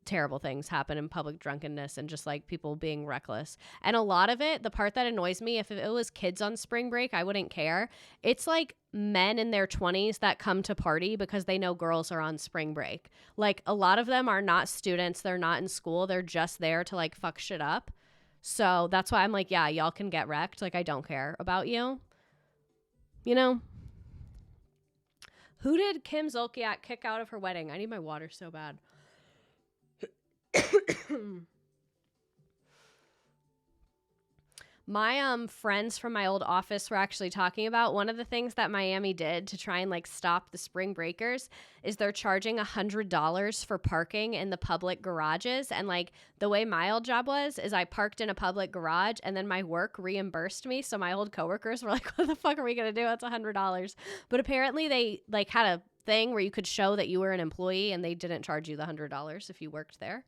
terrible things happen in public drunkenness and just like people being reckless. And a lot of it, the part that annoys me, if it was kids on spring break, I wouldn't care. It's like men in their 20s that come to party because they know girls are on spring break. Like a lot of them are not students. They're not in school. They're just there to like fuck shit up. So that's why I'm like, yeah, y'all can get wrecked. Like I don't care about you. You know? Who did Kim Zolciak kick out of her wedding? I need my water so bad. My friends from my old office were actually talking about one of the things that Miami did to try and like stop the spring breakers is they're charging $100 for parking in the public garages. And like the way my old job was is I parked in a public garage and then my work reimbursed me. So my old coworkers were like, what the fuck are we going to do? It's $100. But apparently they like had a thing where you could show that you were an employee and they didn't charge you the $100 if you worked there.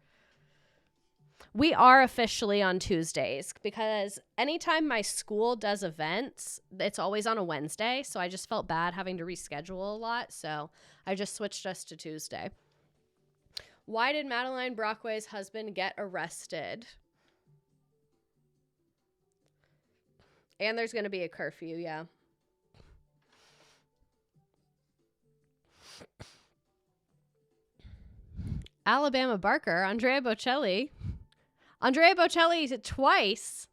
We are officially on Tuesdays because anytime my school does events, it's always on a Wednesday. So I just felt bad having to reschedule a lot. So I just switched us to Tuesday. Why did Madeline Brockway's husband get arrested? And there's going to be a curfew, yeah. Alabama Barker, Andrea Bocelli twice.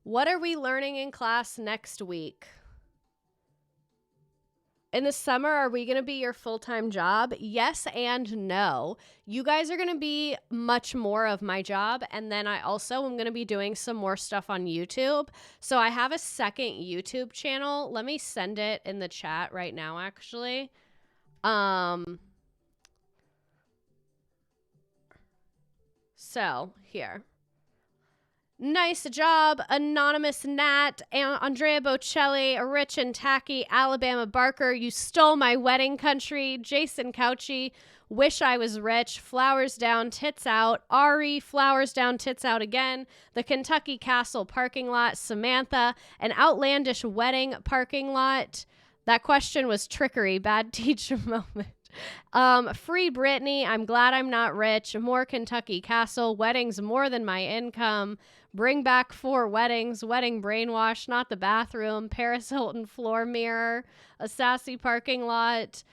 What are we learning in class next week? In the summer, are we going to be your full-time job? Yes and no. You guys are going to be much more of my job. And then I also am going to be doing some more stuff on YouTube. So I have a second YouTube channel. Let me send it in the chat right now, actually. So here. Nice job, Anonymous Nat, Andrea Bocelli, Rich and Tacky, Alabama Barker, You Stole My Wedding Country, Jason Couchy, Wish I Was Rich, Flowers Down, Tits Out, Ari, Flowers Down, Tits Out Again, The Kentucky Castle Parking Lot, Samantha, An Outlandish Wedding Parking Lot. That question was trickery, bad teacher moment. Free Britney, I'm Glad I'm Not Rich, More Kentucky Castle, Weddings More Than My Income, Bring Back 4 Weddings, Wedding Brainwash, Not the Bathroom, Paris Hilton Floor Mirror, A Sassy Parking Lot,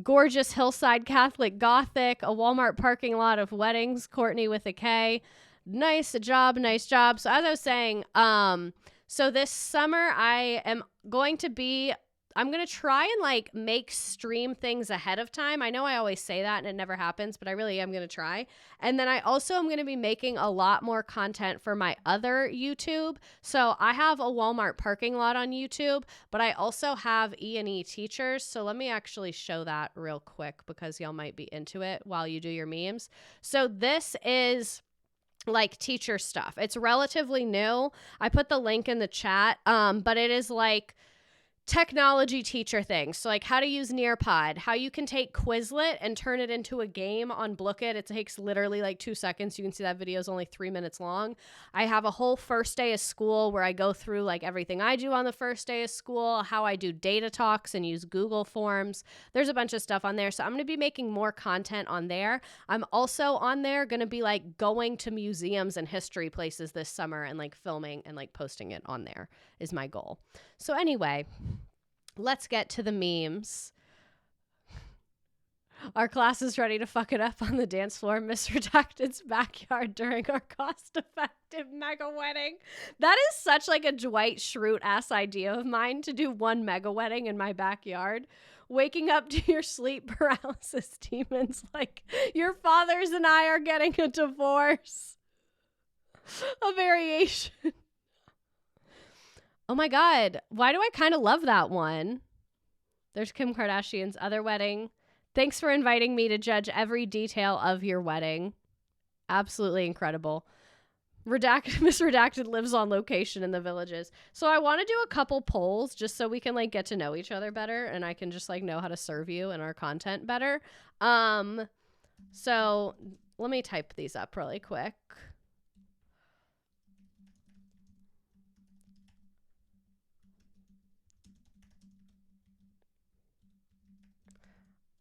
Gorgeous Hillside Catholic Gothic, A Walmart Parking Lot of Weddings, Kourtney with a K. Nice job, nice job. So as I was saying, so this summer I'm going to try and like make stream things ahead of time. I know I always say that and it never happens, but I really am going to try. And then I also am going to be making a lot more content for my other YouTube. So I have a Walmart parking lot on YouTube, but I also have E&E teachers. So let me actually show that real quick because y'all might be into it while you do your memes. So this is like teacher stuff. It's relatively new. I put the link in the chat, but it is like technology teacher things. So like how to use Nearpod, how you can take Quizlet and turn it into a game on Blookit. It takes literally like 2 seconds. You can see that video is only 3 minutes long. I have a whole first day of school where I go through like everything I do on the first day of school, how I do data talks and use Google Forms. There's a bunch of stuff on there. So I'm going to be making more content on there. I'm also on there going to be like going to museums and history places this summer and like filming and like posting it on there is my goal. So anyway, let's get to the memes. Our class is ready to fuck it up on the dance floor in Miss Redacted's backyard during our cost-effective mega wedding. That is such like a Dwight Schrute-ass idea of mine to do one mega wedding in my backyard. Waking up to your sleep paralysis demons like, your fathers and I are getting a divorce. A variation. Oh my God. Why do I kind of love that one? There's Kim Kardashian's other wedding. Thanks for inviting me to judge every detail of your wedding. Absolutely incredible. Miss Redacted lives on location in the Villages. So I want to do a couple polls just so we can like get to know each other better and I can just like know how to serve you and our content better. So let me type these up really quick.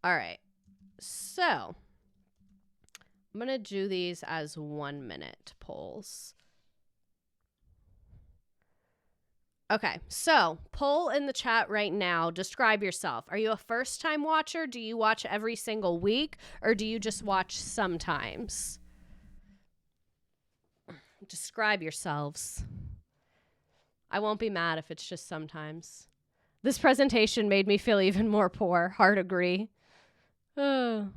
All right. So I'm going to do these as 1 minute polls. Okay, so poll in the chat right now. Describe yourself. Are you a first-time watcher? Do you watch every single week? Or do you just watch sometimes? Describe yourselves. I won't be mad if it's just sometimes. This presentation made me feel even more poor. Hard agree. I'm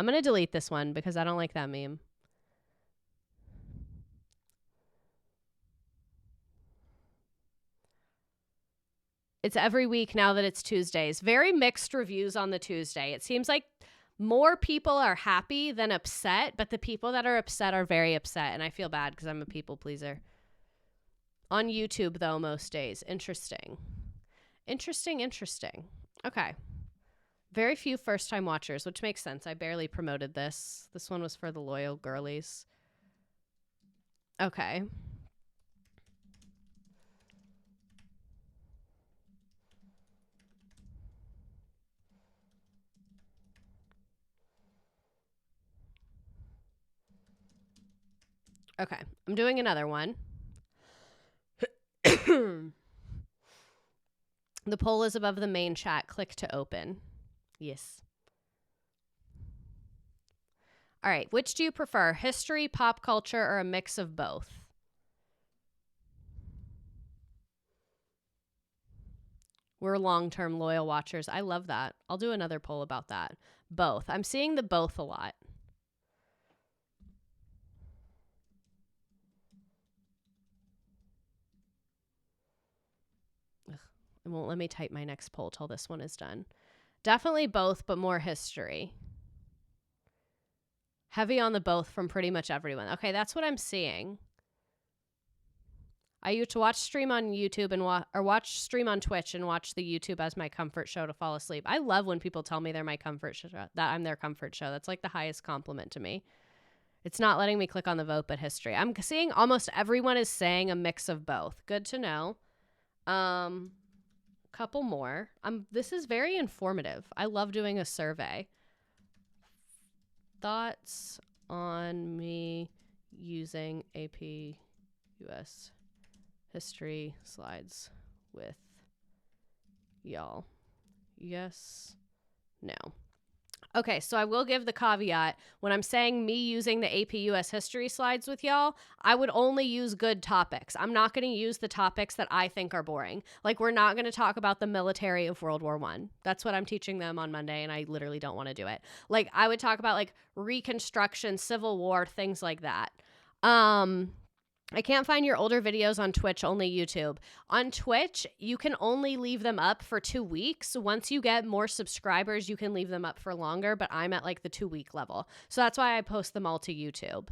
going to delete this one because I don't like that meme. It's every week now that it's Tuesdays. Very mixed reviews on the Tuesday. It seems like more people are happy than upset, but the people that are upset are very upset, and I feel bad because I'm a people pleaser. On YouTube, though, most days. Interesting. Interesting. Okay. Very few first-time watchers, which makes sense. I barely promoted this. This one was for the loyal girlies. Okay. Okay, I'm doing another one. The poll is above the main chat. Click to open. Yes. All right, which do you prefer? History, pop culture, or a mix of both? We're long-term loyal watchers. I love that. I'll do another poll about that. Both. I'm seeing the both a lot. It won't let me type my next poll till this one is done. Definitely both, but more history. Heavy on the both from pretty much everyone. Okay, that's what I'm seeing. I used to watch stream on YouTube and watch stream on Twitch and watch the YouTube as my comfort show to fall asleep. I love when people tell me they're my comfort show, that I'm their comfort show. That's like the highest compliment to me. It's not letting me click on the vote, but history. I'm seeing almost everyone is saying a mix of both. Good to know. Couple more. This is very informative. I love doing a survey. Thoughts on me using AP US history slides with y'all? Yes. No. Okay, so I will give the caveat. When I'm saying me using the AP US history slides with y'all, I would only use good topics. I'm not going to use the topics that I think are boring. Like, we're not going to talk about the military of World War I. That's what I'm teaching them on Monday, and I literally don't want to do it. Like, I would talk about, like, Reconstruction, Civil War, things like that. I can't find your older videos on Twitch, only YouTube. On Twitch, you can only leave them up for 2 weeks. Once you get more subscribers, you can leave them up for longer, but I'm at like the 2-week level. So that's why I post them all to YouTube.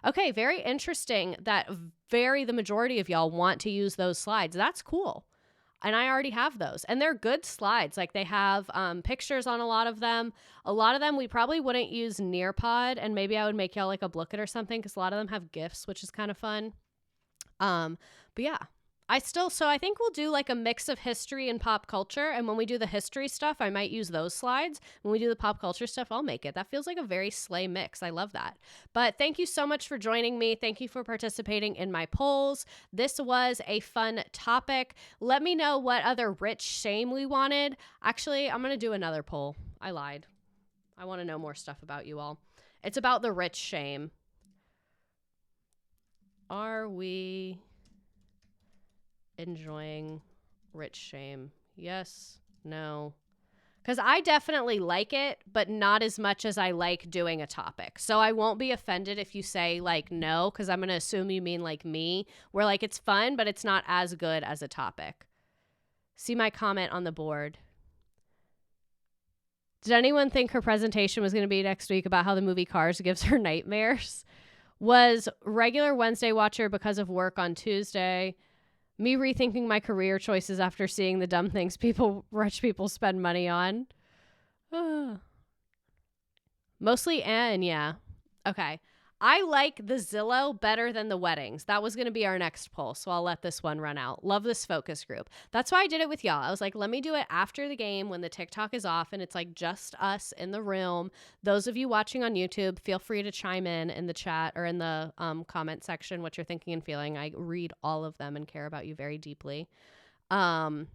Okay, very interesting that the majority of y'all want to use those slides. That's cool. And I already have those. And they're good slides. Like, they have pictures on a lot of them. A lot of them we probably wouldn't use Nearpod, and maybe I would make y'all like a booklet or something because a lot of them have GIFs, which is kind of fun. But yeah, I think we'll do like a mix of history and pop culture. And when we do the history stuff, I might use those slides. When we do the pop culture stuff, I'll make it. That feels like a very slay mix. I love that. But thank you so much for joining me. Thank you for participating in my polls. This was a fun topic. Let me know what other rich shame we wanted. Actually, I'm going to do another poll. I lied. I want to know more stuff about you all. It's about the rich shame. Are we enjoying rich shame? Yes, no. Because I definitely like it, but not as much as I like doing a topic. So I won't be offended if you say like no, because I'm going to assume you mean like me, where like it's fun, but it's not as good as a topic. See my comment on the board. Did anyone think her presentation was going to be next week about how the movie Cars gives her nightmares? Was regular Wednesday watcher because of work on Tuesday. Me rethinking my career choices after seeing the dumb things rich people spend money on. Mostly and yeah. Okay. I like the Zillow better than the weddings. That was going to be our next poll, so I'll let this one run out. Love this focus group. That's why I did it with y'all. I was like, let me do it after the game when the TikTok is off and it's like just us in the room. Those of you watching on YouTube, feel free to chime in the chat or in the comment section what you're thinking and feeling. I read all of them and care about you very deeply. Okay.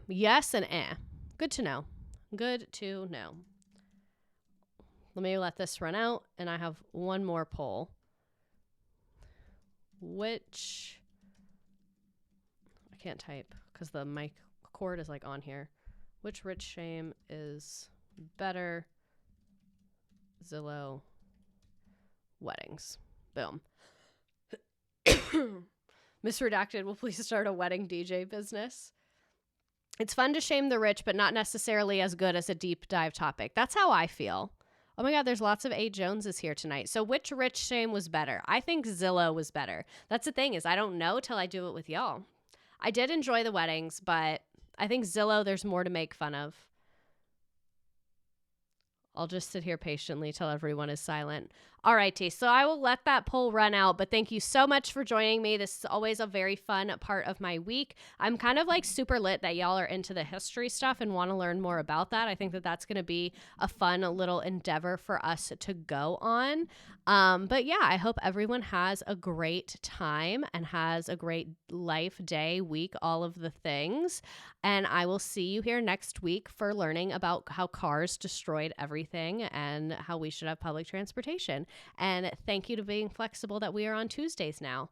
Yes and eh. Good to know. Good to know. Let me let this run out, and I have one more poll. Which, I can't type because the mic cord is like on here. Which rich shame is better? Zillow weddings. Boom. Miss Redacted will please start a wedding DJ business. It's fun to shame the rich, but not necessarily as good as a deep dive topic. That's how I feel. Oh my God, there's lots of A. Joneses here tonight. So which rich shame was better? I think Zillow was better. That's the thing is I don't know till I do it with y'all. I did enjoy the weddings, but I think Zillow, there's more to make fun of. I'll just sit here patiently till everyone is silent. All righty, so I will let that poll run out, but thank you so much for joining me. This is always a very fun part of my week. I'm kind of like super lit that y'all are into the history stuff and want to learn more about that. I think that that's going to be a fun little endeavor for us to go on. But yeah, I hope everyone has a great time and has a great life, day, week, all of the things. And I will see you here next week for learning about how cars destroyed everything and how we should have public transportation. And thank you to being flexible that we are on Tuesdays now.